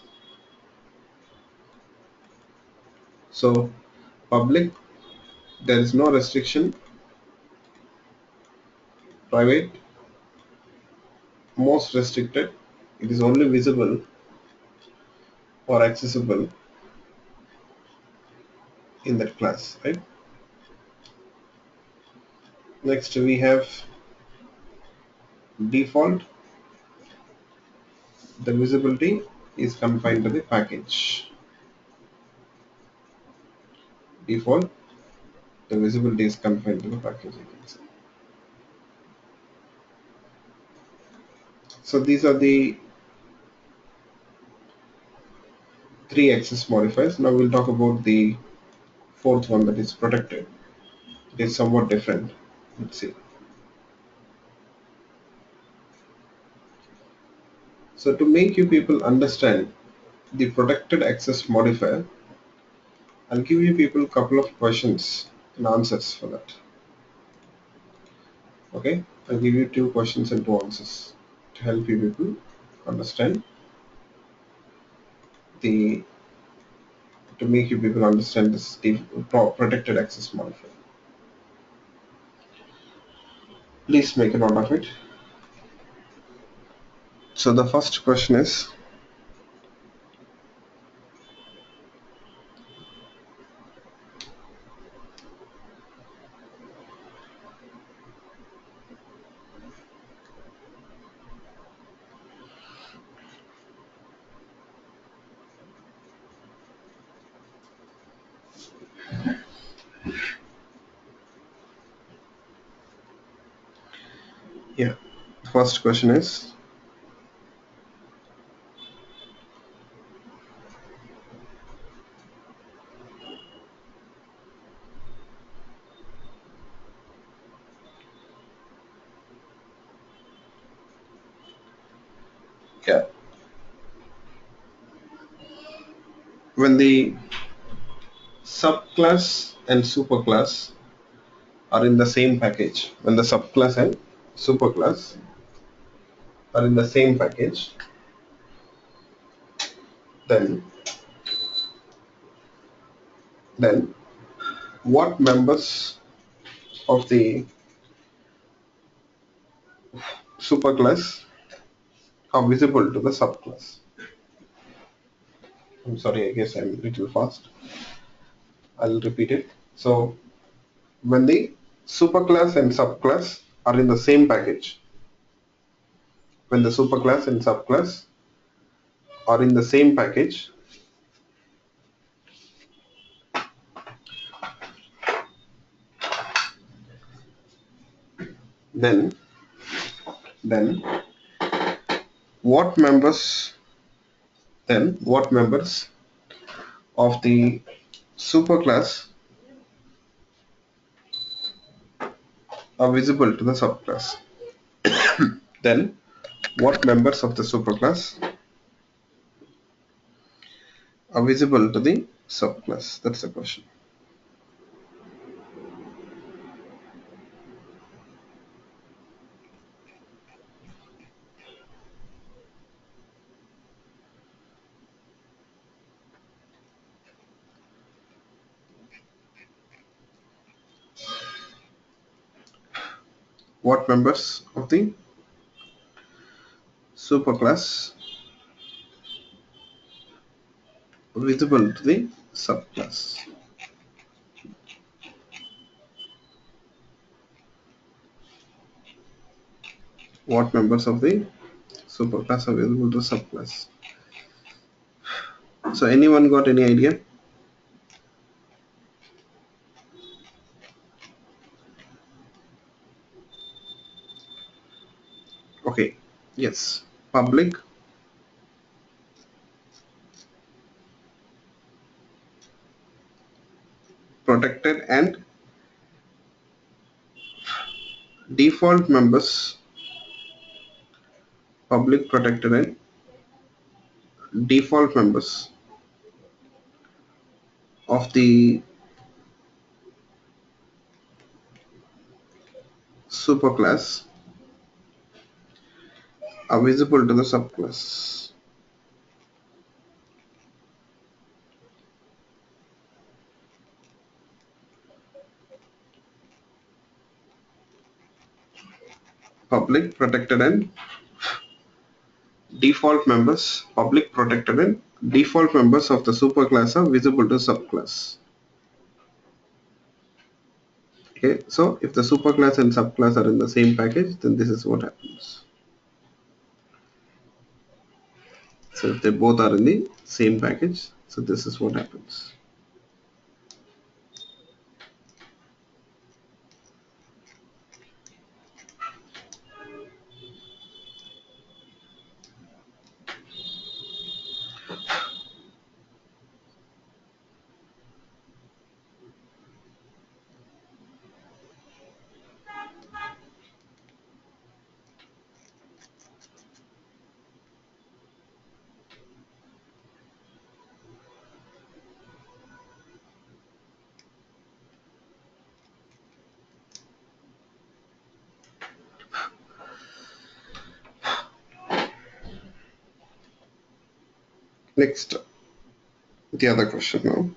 So public, there is no restriction. Private, most restricted. It is only visible or accessible in that class, right? Next we have default. The visibility is confined to the package. Default, the visibility is confined to the package, you can say. So these are the three access modifiers. Now we'll talk about the fourth one, that is protected. It is somewhat different. Let's see. So to make you people understand the protected access modifier, I'll give you people a couple of questions and answers for that. Okay, I'll give you two questions and two answers to help you people understand the to make you people understand this protected access modifier. Please make a note of it. So the first question is, yeah, the first question is, yeah, when the subclass and superclass are in the same package, when the subclass and superclass are in the same package, then then what members of the superclass are visible to the subclass? I'm sorry, I guess I'm a little fast. I'll repeat it. So when the superclass and subclass are in the same package, when the superclass and subclass are in the same package, then then what members what members of the superclass are visible to the subclass? Then what members of the superclass are visible to the subclass? That's the question. What members of the superclass are visible to the subclass? What members of the superclass are visible to subclass? So anyone got any idea? Okay, yes. Public, protected and default members, public protected and default members of the superclass are visible to the subclass. Public protected and default members, public protected and default members of the superclass are visible to subclass. Okay, so if the superclass and subclass are in the same package, then this is what happens. So if they both are in the same package, so this is what happens. Next, the other question now.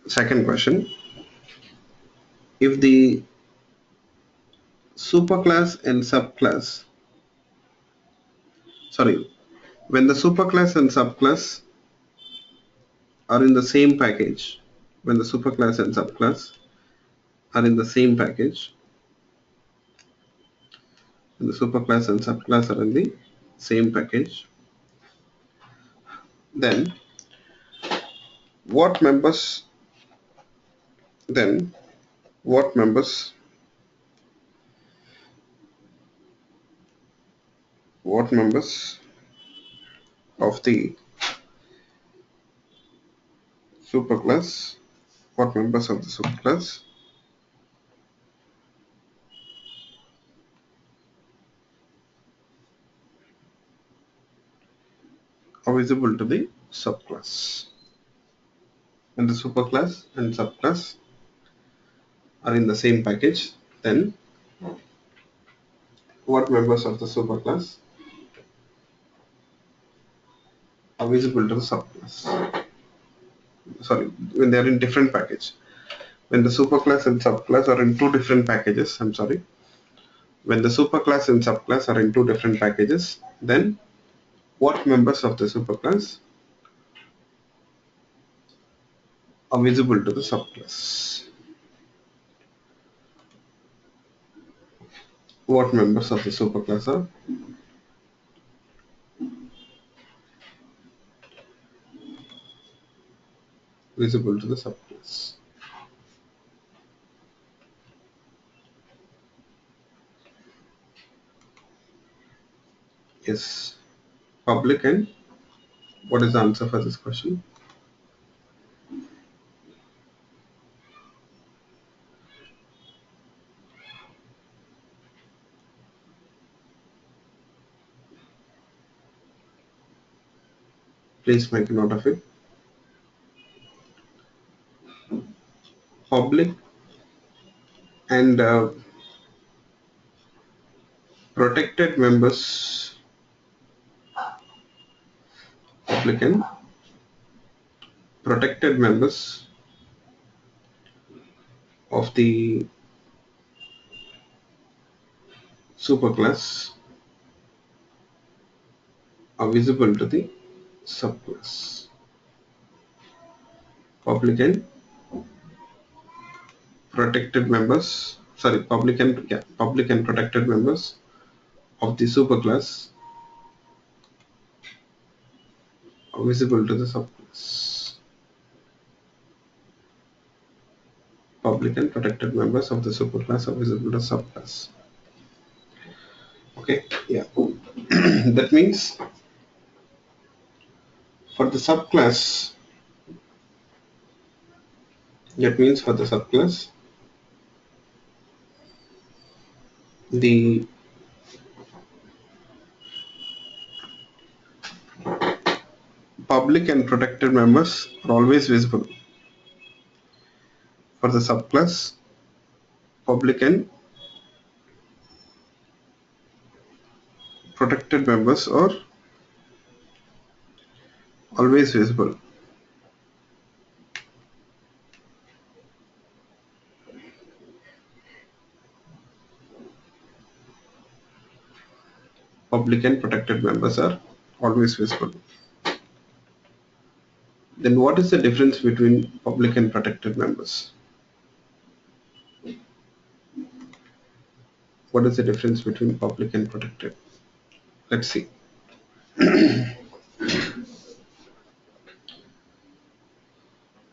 Second question. If the superclass and subclass, sorry, when the superclass and subclass are in the same package, when the superclass and subclass are in the same package, when the superclass and subclass are in the same package, then what members, then what members, what members of the superclass, what members of the superclass are visible to the subclass? When the superclass and subclass are in the same package, then what members of the superclass are visible to the subclass? Sorry, when they are in different package. When the superclass and subclass are in two different packages, I'm sorry. When the superclass and subclass are in two different packages, then what members of the superclass are visible to the subclass? What members of the superclass are visible to the subclass? Yes, public and what is the answer for this question? Please make a note of it. Public and protected members, public and protected members of the superclass are visible to the subclass. Public and protected members, sorry, public and protected members of the superclass are visible to the subclass. Public and protected members of the superclass are visible to subclass. Okay, yeah. That means for the subclass, that means for the subclass, the public and protected members are always visible. For the subclass, public and protected members are always visible. Public and protected members are always visible. Then what is the difference between public and protected members? What is the difference between public and protected? Let's see.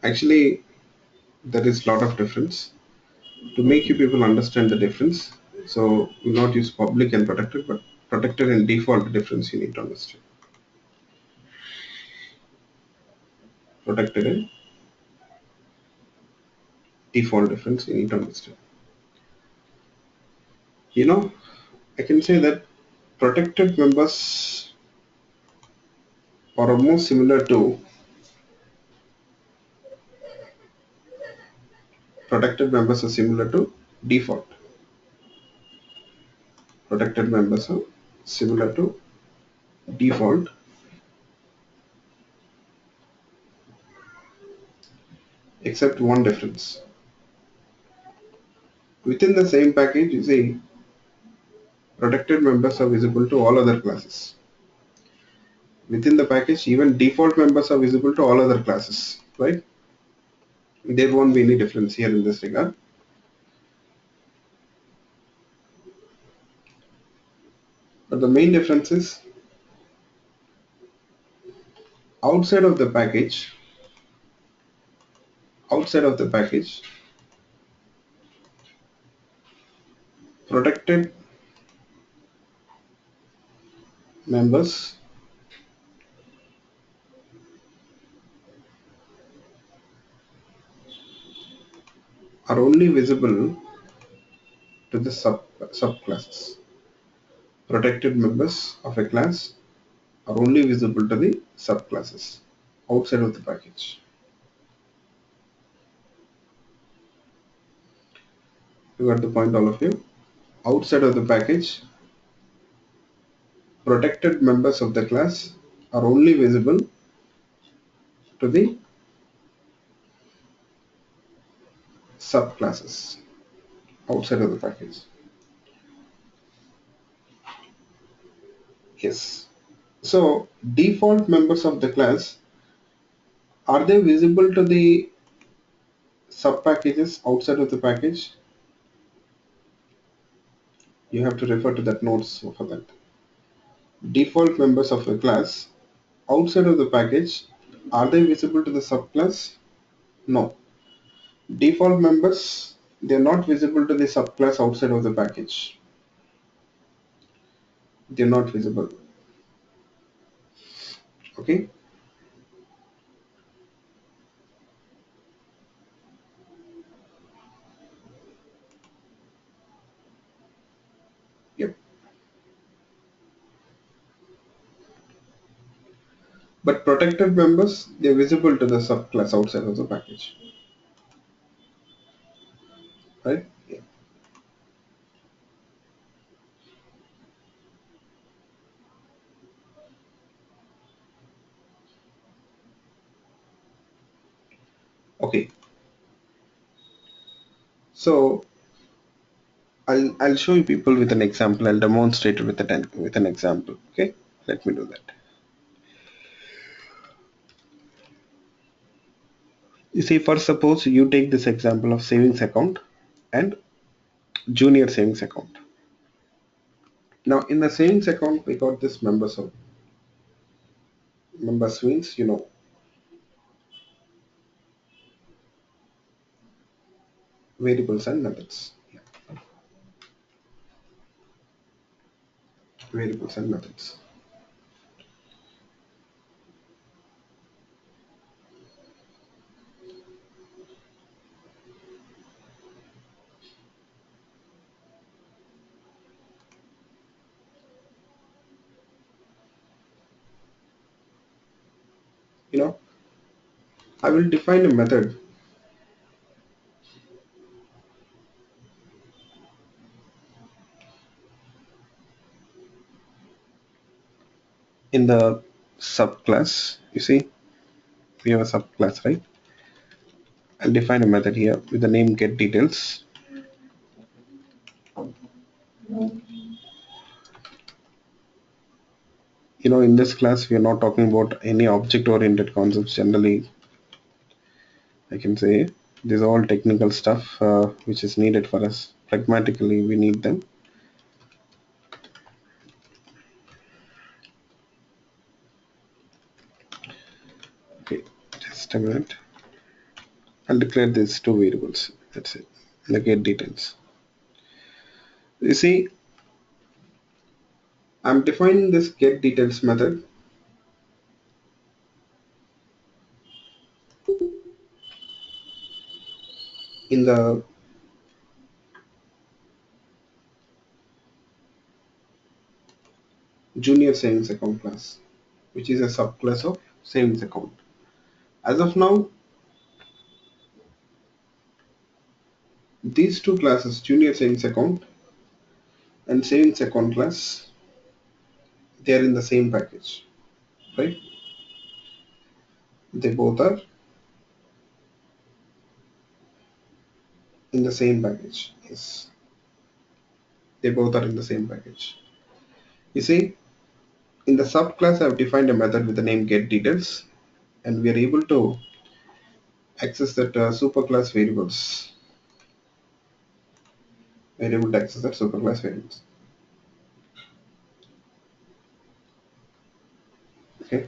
Actually, there is a lot of difference. To make you people understand the difference, so we'll not use public and protected, but protected and default difference you need to understand. Protected and default difference you need to understand. You know, I can say that protected members are almost similar to protected members are similar to default. Protected members are similar to default, except one difference. Within the same package, you see, protected members are visible to all other classes. Within the package, even default members are visible to all other classes, right? There won't be any difference here in this regard. But the main difference is outside of the package, outside of the package, protected members are only visible to the subclasses. Protected members of a class are only visible to the subclasses outside of the package. You got the point, all of you? Outside of the package, protected members of the class are only visible to the subclasses outside of the package. Yes. So default members of the class, are they visible to the sub packages outside of the package? You have to refer to that notes for that. Default members of a class outside of the package, are they visible to the subclass? No. Default members, they are not visible to the subclass outside of the package. They are not visible. Okay. Yep. But protected members, they are visible to the subclass outside of the package. Right? Yeah. Okay. So I'll show you people with an example. I'll demonstrate it with an example. Okay. Let me do that. You see, first suppose you take this example of savings account and junior savings account. Now in the savings account, we got this members of member swings, variables and methods. Yeah. Variables and methods. You know, I will define a method in the subclass. You see, we have a subclass, right? I'll define a method here with the name get details. In this class, we are not talking about any object-oriented concepts. Generally, I can say these are all technical stuff which is needed for us. Pragmatically, we need them. Okay, just a minute. I'll declare these two variables. That's it. The get details. You see, I'm defining this get details method in the junior savings account class, which is a subclass of savings account. As of now, these two classes, junior savings account and savings account class, they are in the same package, right? They both are in the same package. Yes, they both are in the same package. You see, in the subclass, I've defined a method with the name get details, and we are able to access that superclass variables. We're able to access that superclass variables. Okay.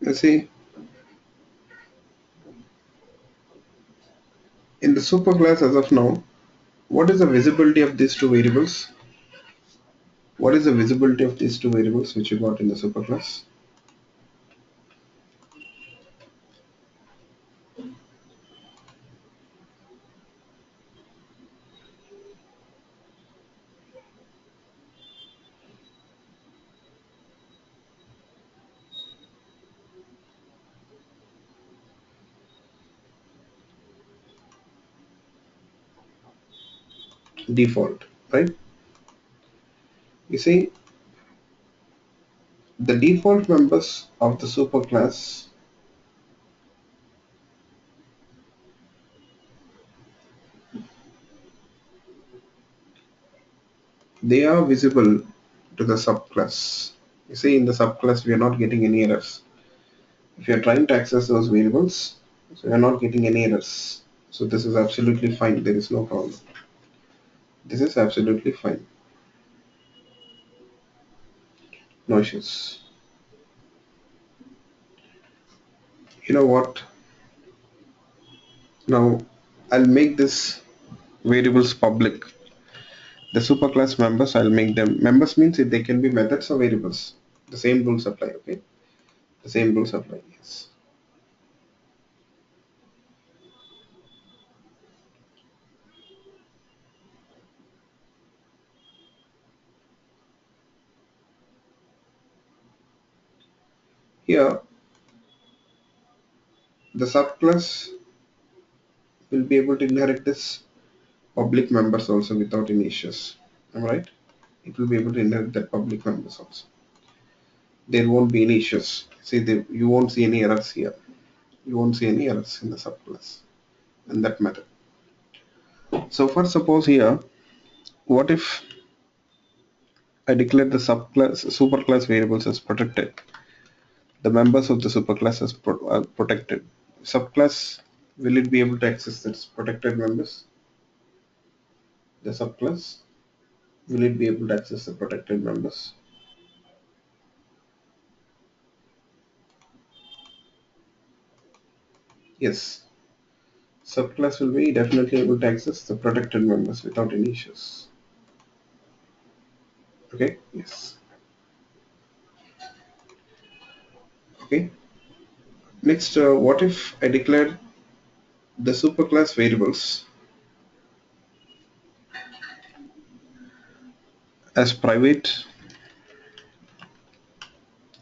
You see, in the superclass as of now, what is the visibility of these two variables? What is the visibility of these two variables which you got in the superclass? Default, right? You see, the default members of the superclass, they are visible to the subclass. You see, in the subclass, we are not getting any errors. If you are trying to access those variables, so you are not getting any errors. So this is absolutely fine. There is no problem. This is absolutely fine. No issues. You know what? Now I'll make this variables public. The superclass members, I'll make them members means if they can be methods or variables. The same rules apply, okay? The same rules apply, yes. Here, the subclass will be able to inherit this public members also without any issues. Am I right? It will be able to inherit that public members also. There won't be any issues. See, you won't see any errors here. You won't see any errors in the subclass and that method. So for suppose here, what if I declare the subclass superclass variables as protected? The members of the superclass are protected. Subclass, will it be able to access its protected members? The subclass, will it be able to access the protected members? Yes. Subclass will be definitely able to access the protected members without any issues. Okay? Yes. Okay? Next, what if I declare the superclass variables as private?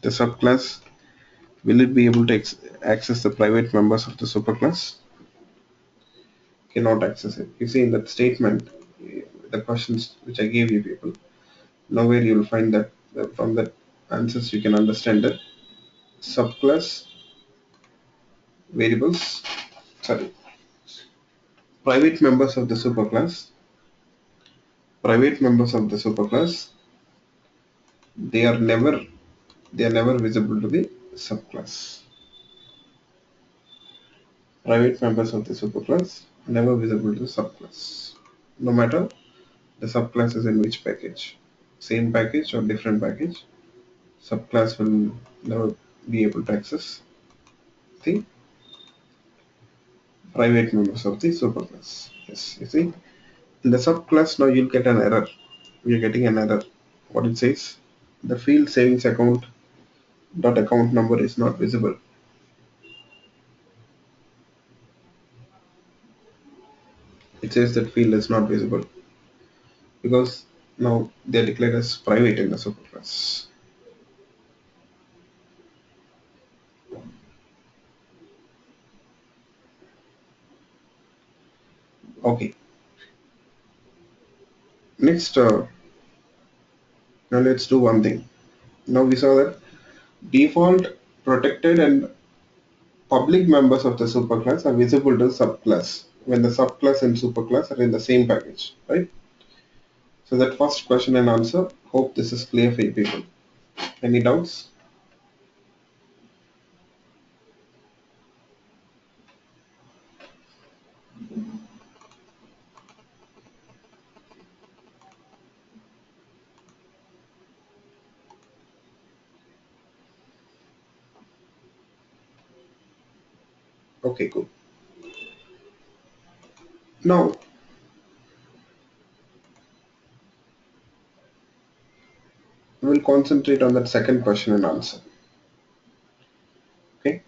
The subclass, will it be able to access the private members of the superclass? Cannot access it. You see in that statement, the questions which I gave you people, nowhere you will find that from that answers you can understand that subclass variables, sorry, private members of the superclass, private members of the superclass, they are never visible to the subclass. Private members of the superclass never visible to the subclass, no matter the subclass is in which package, same package or different package, subclass will never be able to access the private members of the superclass. Yes, you see, in the subclass now you'll get an error. You're getting an error. What it says, the field savings account dot account number is not visible. It says that field is not visible because now they're declared as private in the superclass. Okay. Next, now let's do one thing. Now we saw that default, protected, and public members of the superclass are visible to the subclass when the subclass and superclass are in the same package, right? So that first question and answer. Hope this is clear for you people. Any doubts? Okay, cool. Now we'll concentrate on that second question and answer. Okay.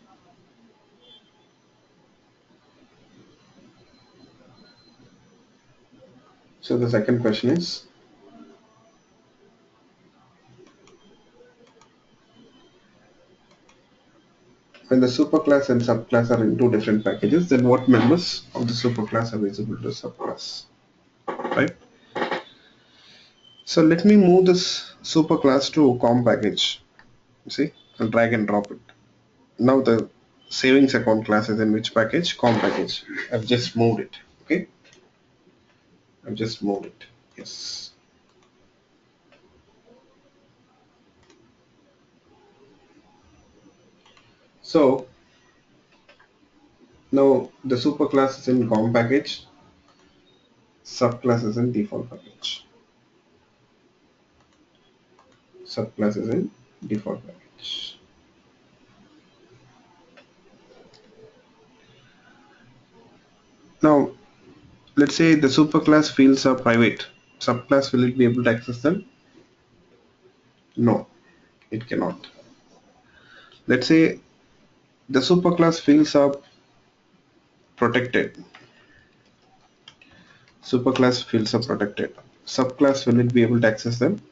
So the second question is, when the superclass and subclass are in two different packages, then what members of the superclass are visible to the subclass, right? So let me move this superclass to com package. You see, I'll drag and drop it. Now the savings account class is in which package? Com package. I've just moved it. Okay, I've just moved it. Yes. So now the superclass is in com package, subclass is in default package. Subclass is in default package. Now let's say the superclass fields are private. Subclass, will it be able to access them? No, it cannot. Let's say the superclass fields are protected. Superclass fields are protected. Subclass, will it be able to access them?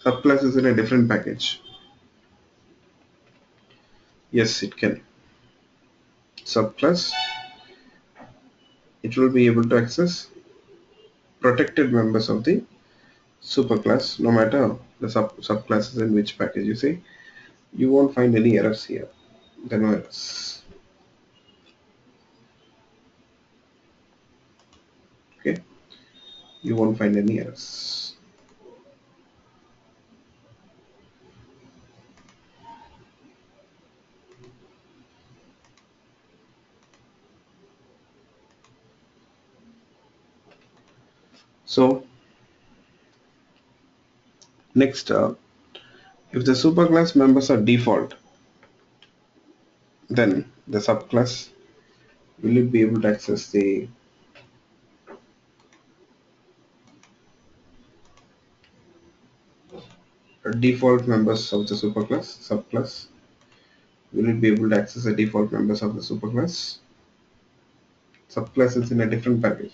Subclass is in a different package. Yes, it can. Subclass, it will be able to access protected members of the superclass, no matter the subclass is in which package. You see, you won't find any errors here. There are no errors. Okay, you won't find any errors. So next, if the superclass members are default, then the subclass, will it be able to access the default members of the superclass? Subclass, will it be able to access the default members of the superclass? Subclass is in a different package.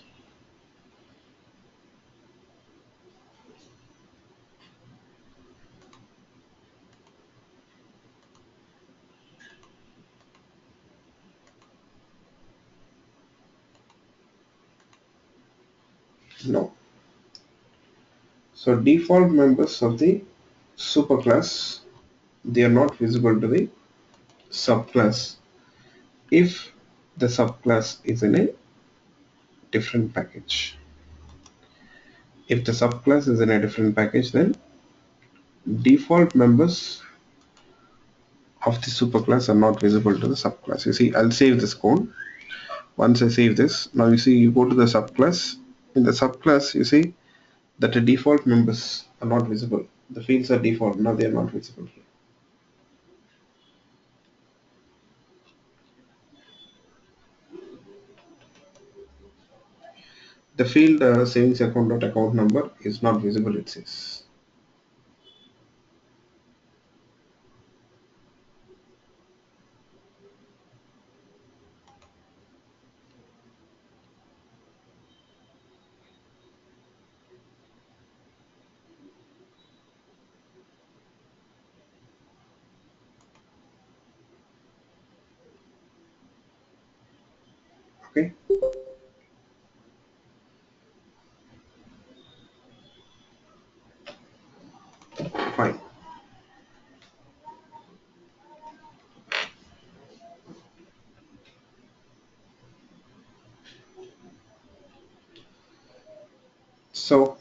No. So default members of the superclass, they are not visible to the subclass if the subclass is in a different package. If the subclass is in a different package, then default members of the superclass are not visible to the subclass. You see, I'll save this code. Once I save this, now you see you go to the subclass. In the subclass, you see that the default members are not visible. The fields are default, now they are not visible here. The field savings account number is not visible, it says. Okay, fine. So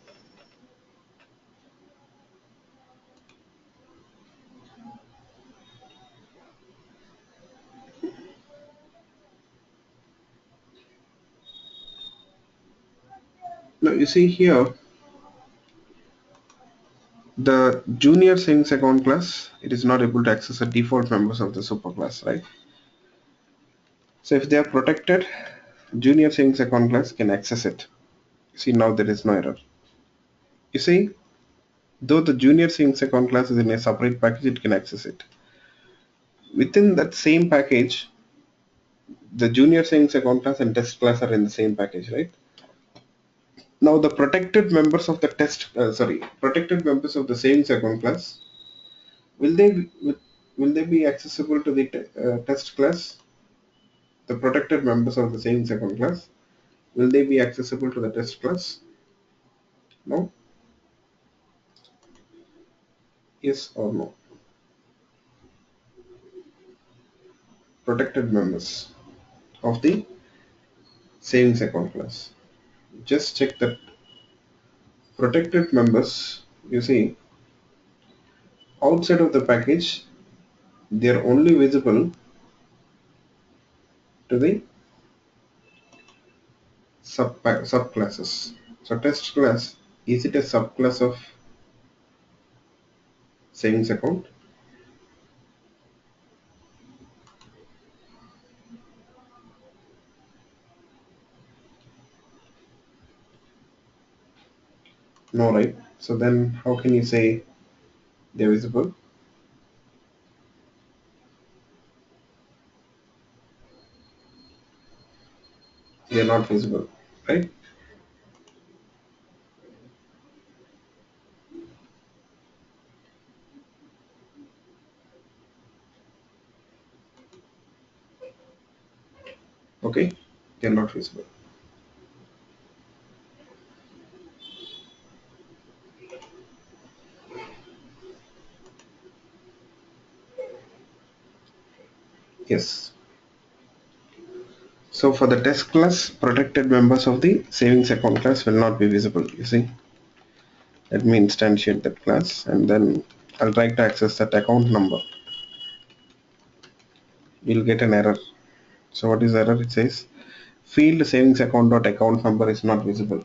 now you see here the junior savings account class, it is not able to access the default members of the superclass, right? So if they are protected, junior savings account class can access it. See, now there is no error. You see, though the junior savings account class is in a separate package, it can access it. Within that same package, the junior savings account class and test class are in the same package, right? Now the protected members of the protected members of the savings account class, will they be, will they be accessible to the test class? The protected members of the savings account class, will they be accessible to the test class? No? Yes or no? Protected members of the savings account class. Just check that protected members, you see, outside of the package, they are only visible to the subclasses. So test class, is it a subclass of savings account? No, right? So then how can you say they're visible? They're not visible, right? Okay, they're not visible. Yes. So for the test class, protected members of the savings account class will not be visible. You see, let me instantiate that class and then I'll try to access that account number. We'll get an error. So what is the error? It says field savings account dot account number is not visible.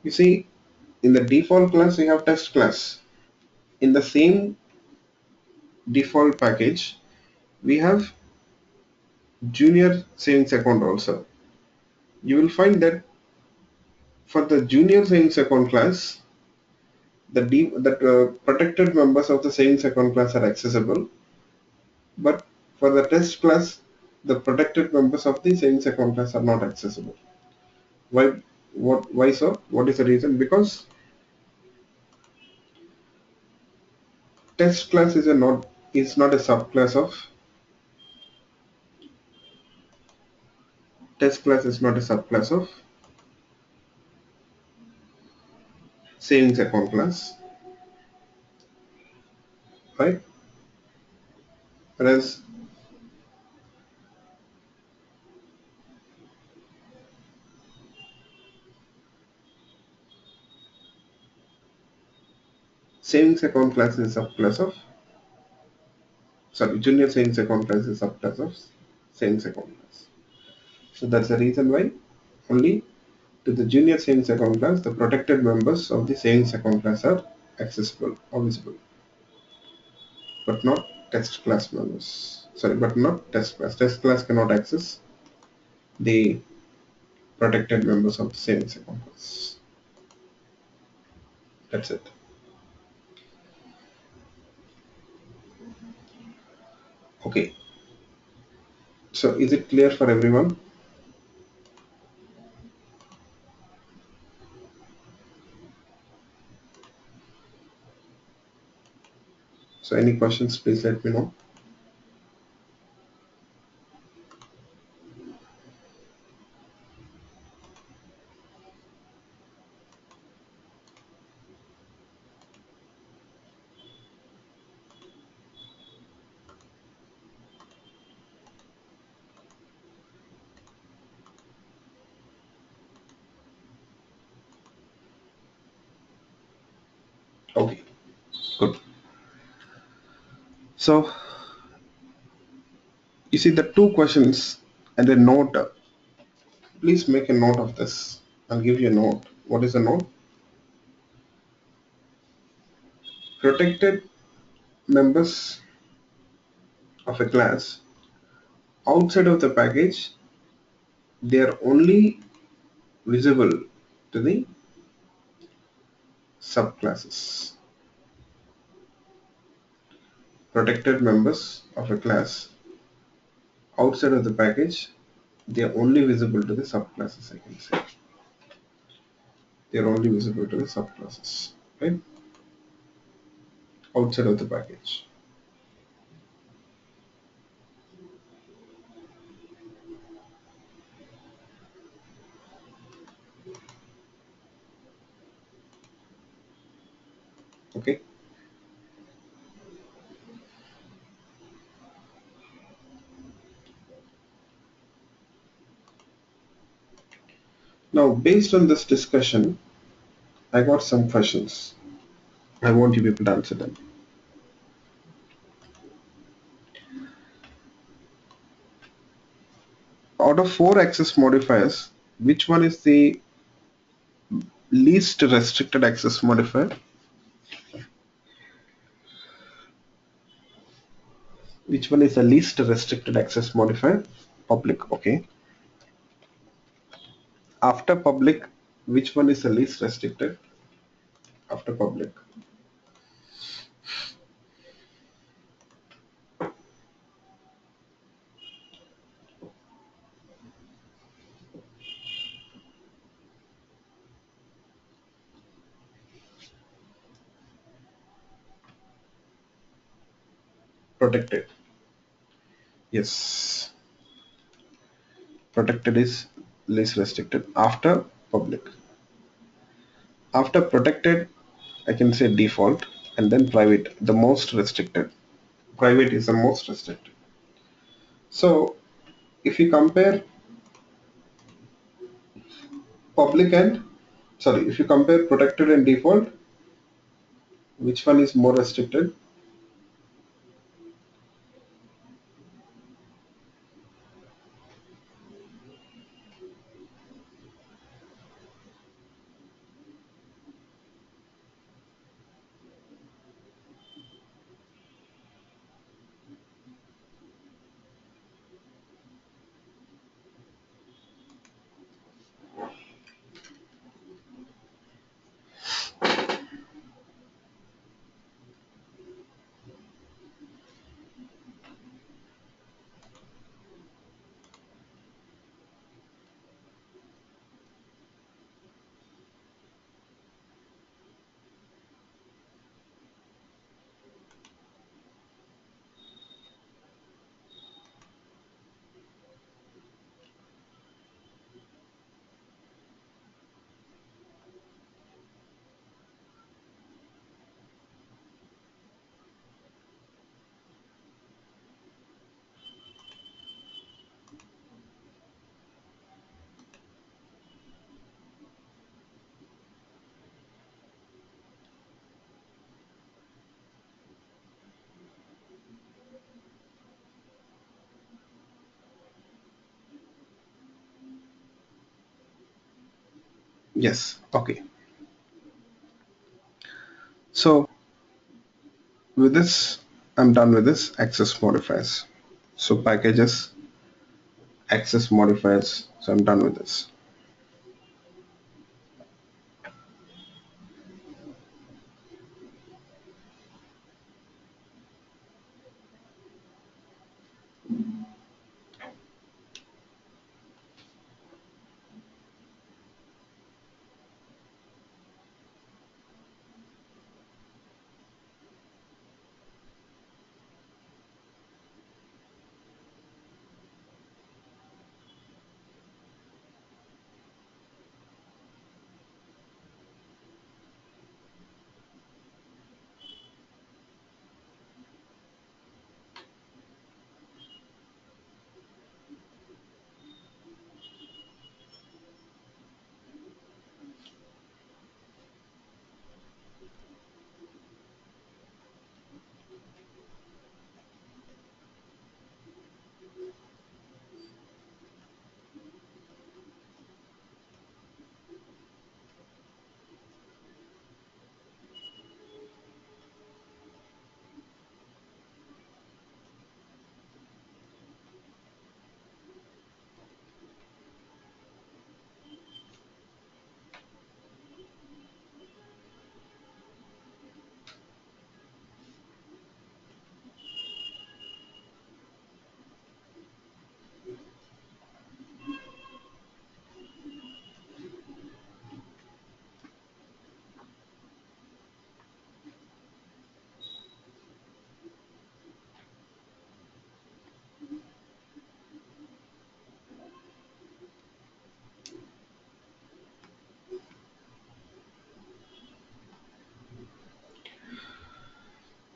You see, in the default class we have test class. In the same default package, we have junior savings account also. You will find that for the junior savings account class, the protected members of the savings account class are accessible, But for the test class, the protected members of the savings account class are not accessible. Why? What? Why so? What is the reason? Because test class is not a subclass of test class is not a subclass of savings account class, right? Whereas savings account class is a subclass of junior savings account class is a subclass of savings account class. So that's the reason why only to the junior savings account class the protected members of the savings account class are accessible or visible, but not test class members. Sorry, but not test class. Test class cannot access the protected members of the savings account class. That's it. Okay. So is it clear for everyone? So any questions, please let me know. Okay, good. So you see the two questions and a note. Please make a note of this. I'll give you a note. What is a note? Protected members of a class outside of the package, they are only visible to the subclasses. Protected members of a class outside of the package, they are only visible to the subclasses, I can say. They are only visible to the subclasses, right? Outside of the package. Okay. Now, based on this discussion, I got some questions. I want you people to answer them. Out of four access modifiers, which one is the least restricted access modifier? Which one is the least restricted access modifier? Public, okay. After public, which one is the least restricted? After public. Protected. Yes. Protected is least restricted after public. After protected, I can say default and then private, the most restricted. Private is the most restricted. So if you compare public and if you compare protected and default, which one is more restricted? Yes. Okay. So with this, I'm done with this access modifiers. So packages, access modifiers. So I'm done with this.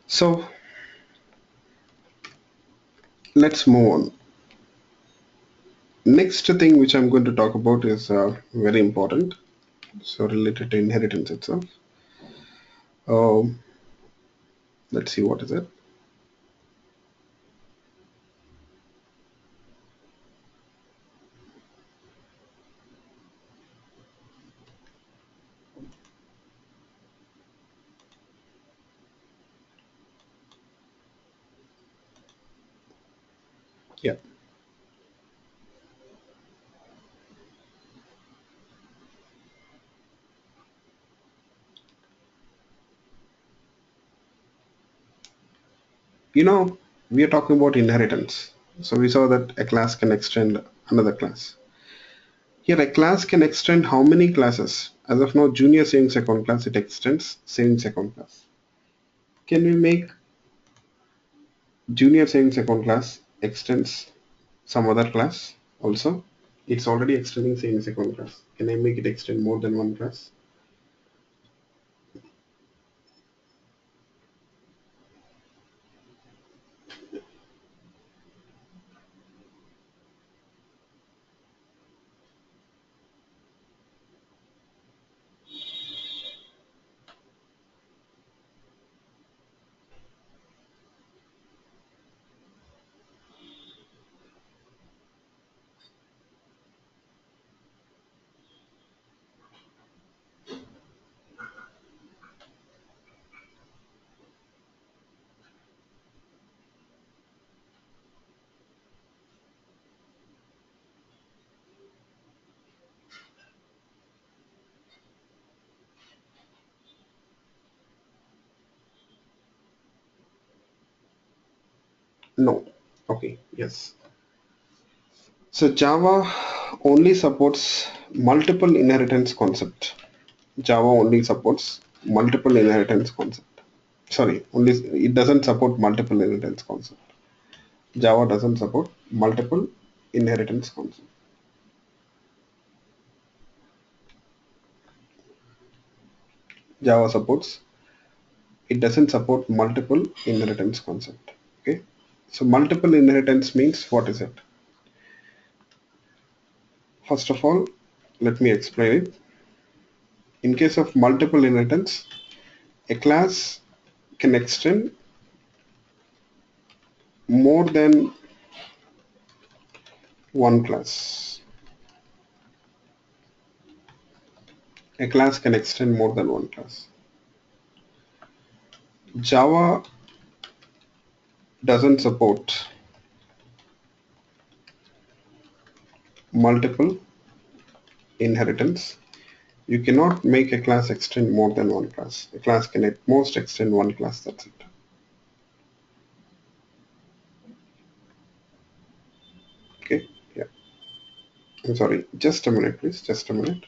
So let's move on. Next thing which I'm going to talk about is very important. So related to inheritance itself. Um, let's see what is it. Yeah. You know, we are talking about inheritance. So we saw that a class can extend another class. Here, a class can extend how many classes? As of now, junior savings account class, it extends savings account class. Can we make junior savings account class extends some other class also? It's already extending savings account class. Can I make it extend more than one class? No. Okay, yes. So Java only supports multiple inheritance concept. Java only supports multiple inheritance concept. Sorry, only it doesn't support multiple inheritance concept. Java doesn't support multiple inheritance concept. Java supports, it doesn't support multiple inheritance concept. Okay. So multiple inheritance means what is it? First of all, let me explain it. In case of multiple inheritance, a class can extend more than one class. A class can extend more than one class. Java doesn't support multiple inheritance. You cannot make a class extend more than one class. A class can at most extend one class, that's it. Okay, yeah. I'm sorry, just a minute, please, just a minute.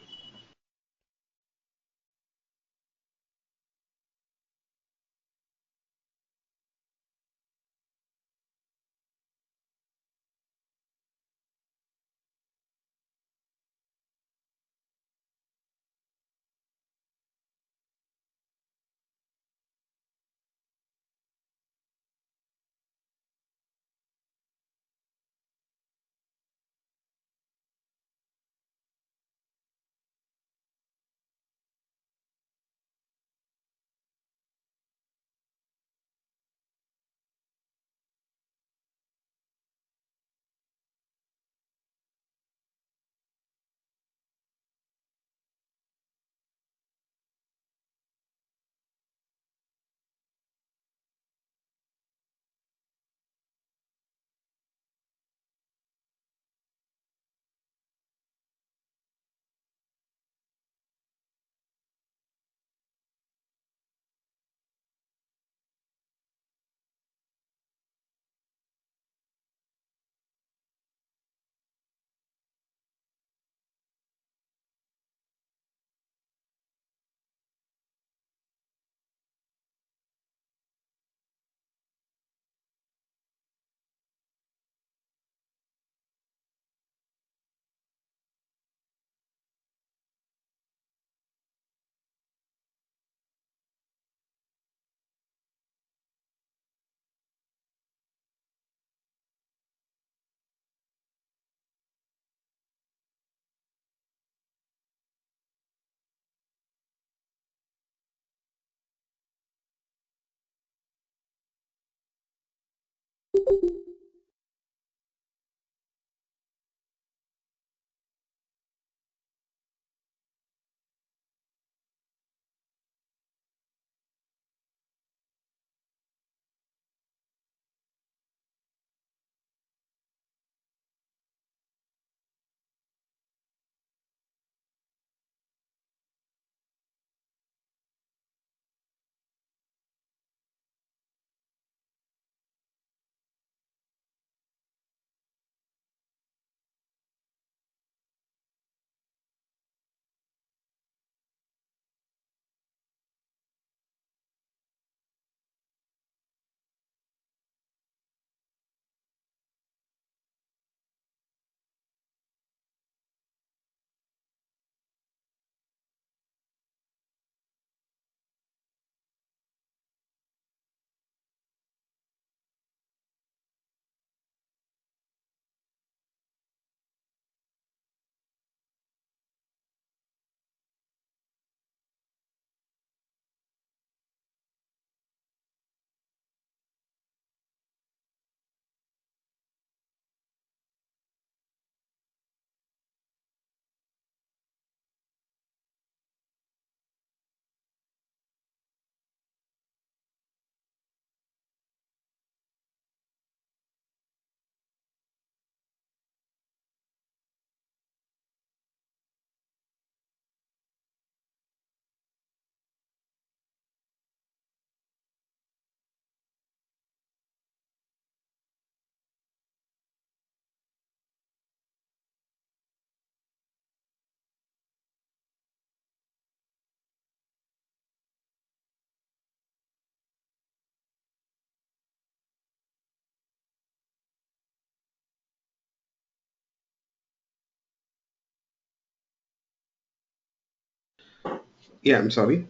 Yeah, I'm sorry.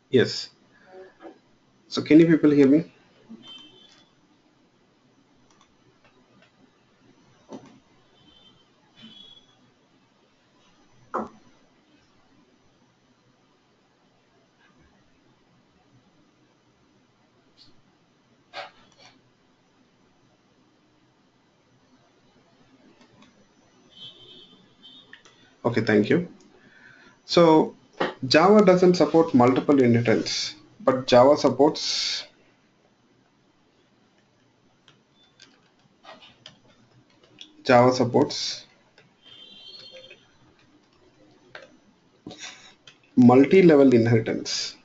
Yes. So can you people hear me? Okay, thank you. So Java doesn't support multiple inheritance, but Java supports multi-level inheritance.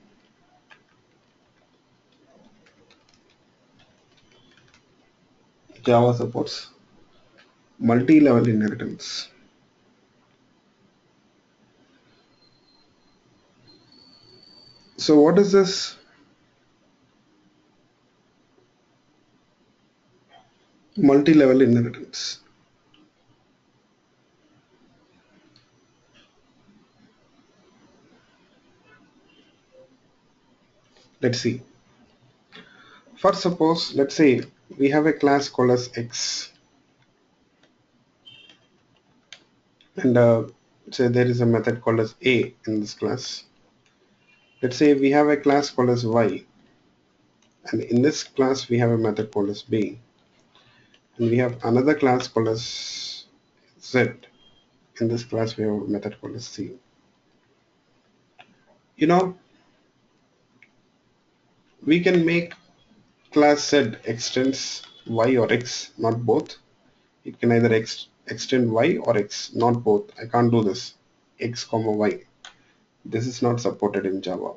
Java supports multi-level inheritance. So what is this multi-level inheritance? Let's see. First, suppose, let's say we have a class called as X, and say there is a method called as A in this class. Let's say we have a class called as Y, and in this class we have a method called as B, and we have another class called as Z. In this class we have a method called as C. You know, we can make class Z extends Y or X, not both. It can either extend Y or X, not both. I can't do this. X comma Y. This is not supported in Java.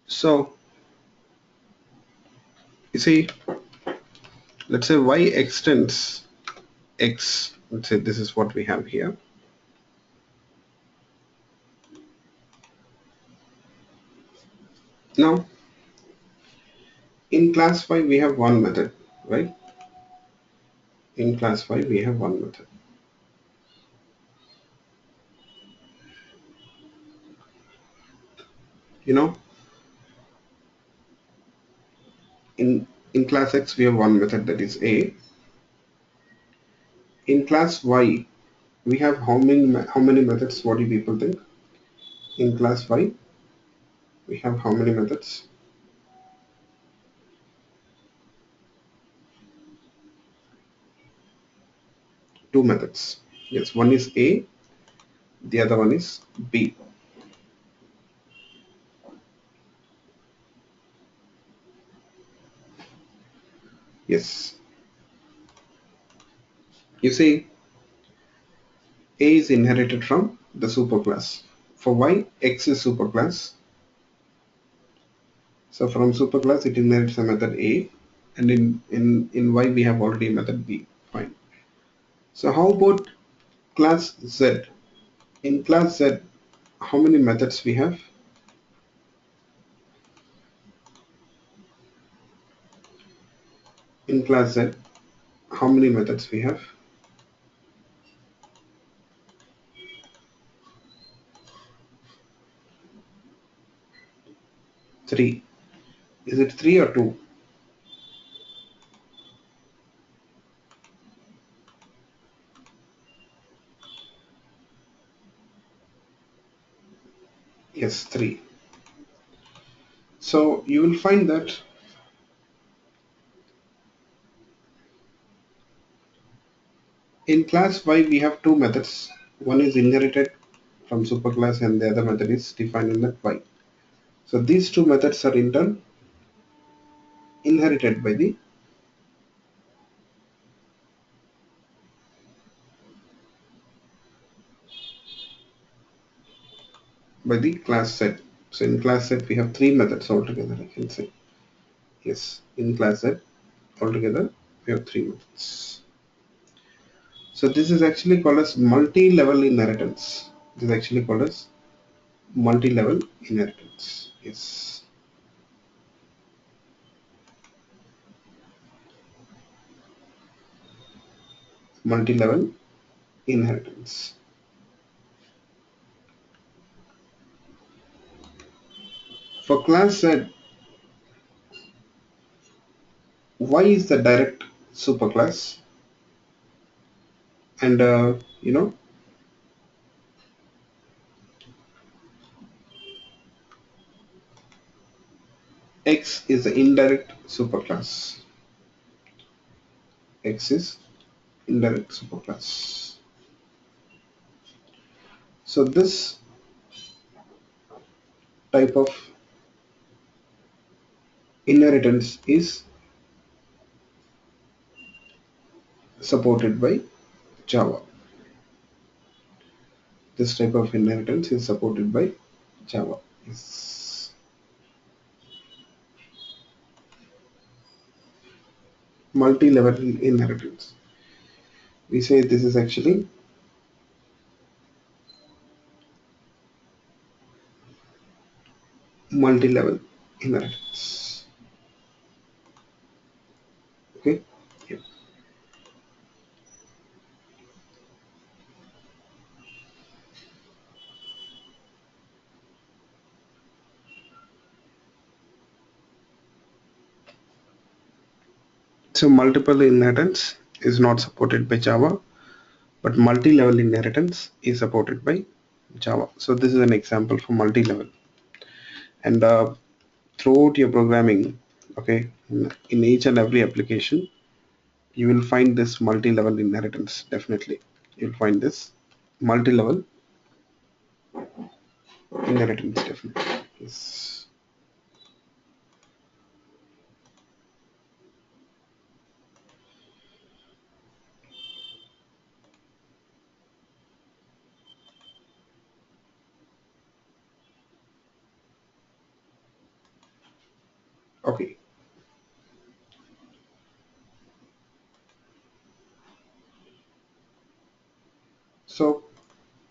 So you see, let's say Y extends X. Let's say this is what we have here. Now in class Y we have one method, right? In class Y we have one method. You know, in class X we have one method, that is A. In class Y we have how many methods? What do people think? In class Y we have how many methods? Two methods. Yes, one is A, the other one is B. Yes. You see, A is inherited from the superclass. For Y, X is superclass. So from superclass, it inherits a method A, and in Y, we have already a method B. Fine. So how about class Z? In class Z, how many methods we have? In class Z, how many methods we have? Three. Is it three or two? Yes, three. So you will find that in class Y we have two methods. One is inherited from superclass and the other method is defined in that Y. So these two methods are in turn inherited by the class set. So in class set we have three methods altogether, I can say. Yes, in class set altogether we have three methods. So this is actually called as multi-level inheritance. This is actually called as multi-level inheritance. Yes, multi-level inheritance. For class Z, Y is the direct superclass, and X is the indirect superclass. X is indirect superclass. So this type of inheritance is supported by Java. This type of inheritance is supported by Java. Yes. Multi-level inheritance. We say this is actually multi-level inheritance. Okay. Yeah. So multiple inheritance is not supported by Java, but multi-level inheritance is supported by Java. So this is an example for multi-level. And throughout your programming, okay, in each and every application, you will find this multi-level inheritance. Definitely, you'll find this multi-level inheritance. Definitely. Yes. Okay. So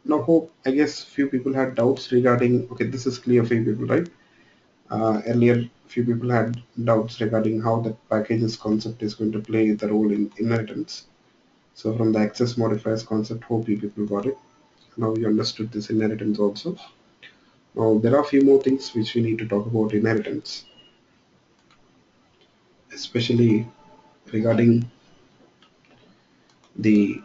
now, hope I guess few people had doubts regarding. Okay, this is clear for you people, right? Earlier, few people had doubts regarding how the packages concept is going to play the role in inheritance. So from the access modifiers concept, hope you people got it. Now you understood this inheritance also. Now there are a few more things which we need to talk about inheritance, especially regarding the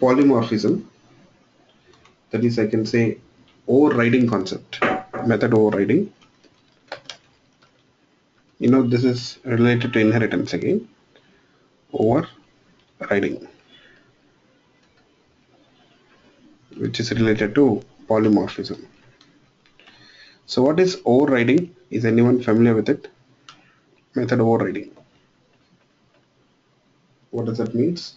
polymorphism. That is, I can say, overriding concept, method overriding. This is related to inheritance again. Overriding, which is related to polymorphism. So what is overriding? Is anyone familiar with it? Method overriding. What does that means?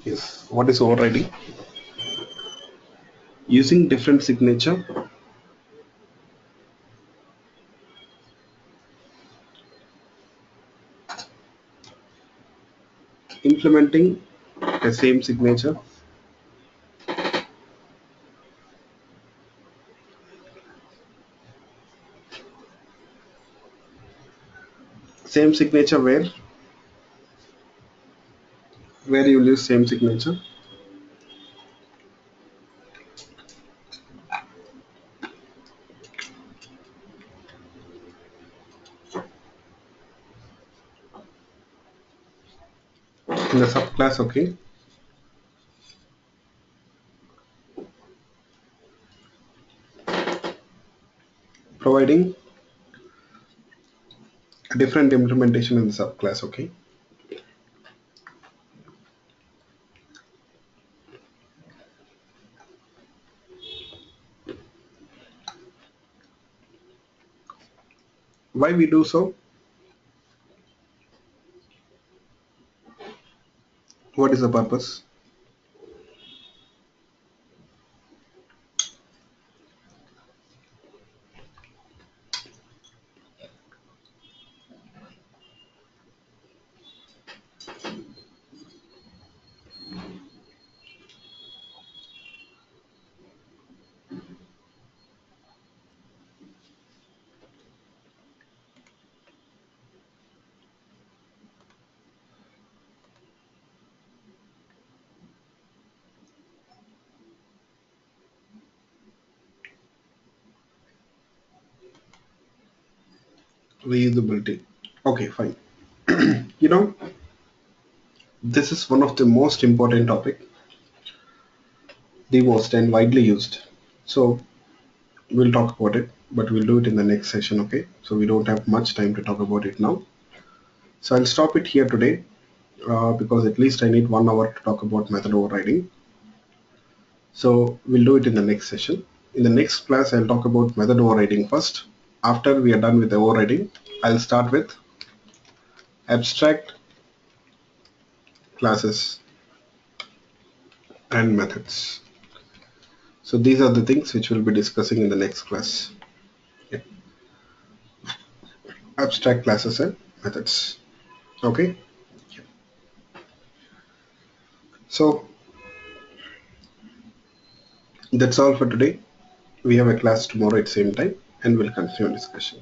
Yes. What is overriding? Using different signature, implementing the same signature, same signature where you use same signature, in the subclass. Okay, providing a different implementation in the subclass. Okay, why we do so? What is the purpose? Reusability. Okay, fine. You know, this is one of the most important topic, the most and widely used. So we'll talk about it, but we'll do it in the next session, okay? So we don't have much time to talk about it now. So I'll stop it here today because at least I need 1 hour to talk about method overriding. So we'll do it in the next session. In the next class, I'll talk about method overriding first. After we are done with the overriding, I'll start with abstract classes and methods. So these are the things which we'll be discussing in the next class. Yeah. Abstract classes and methods. Okay. So that's all for today. We have a class tomorrow at same time and we'll continue discussion.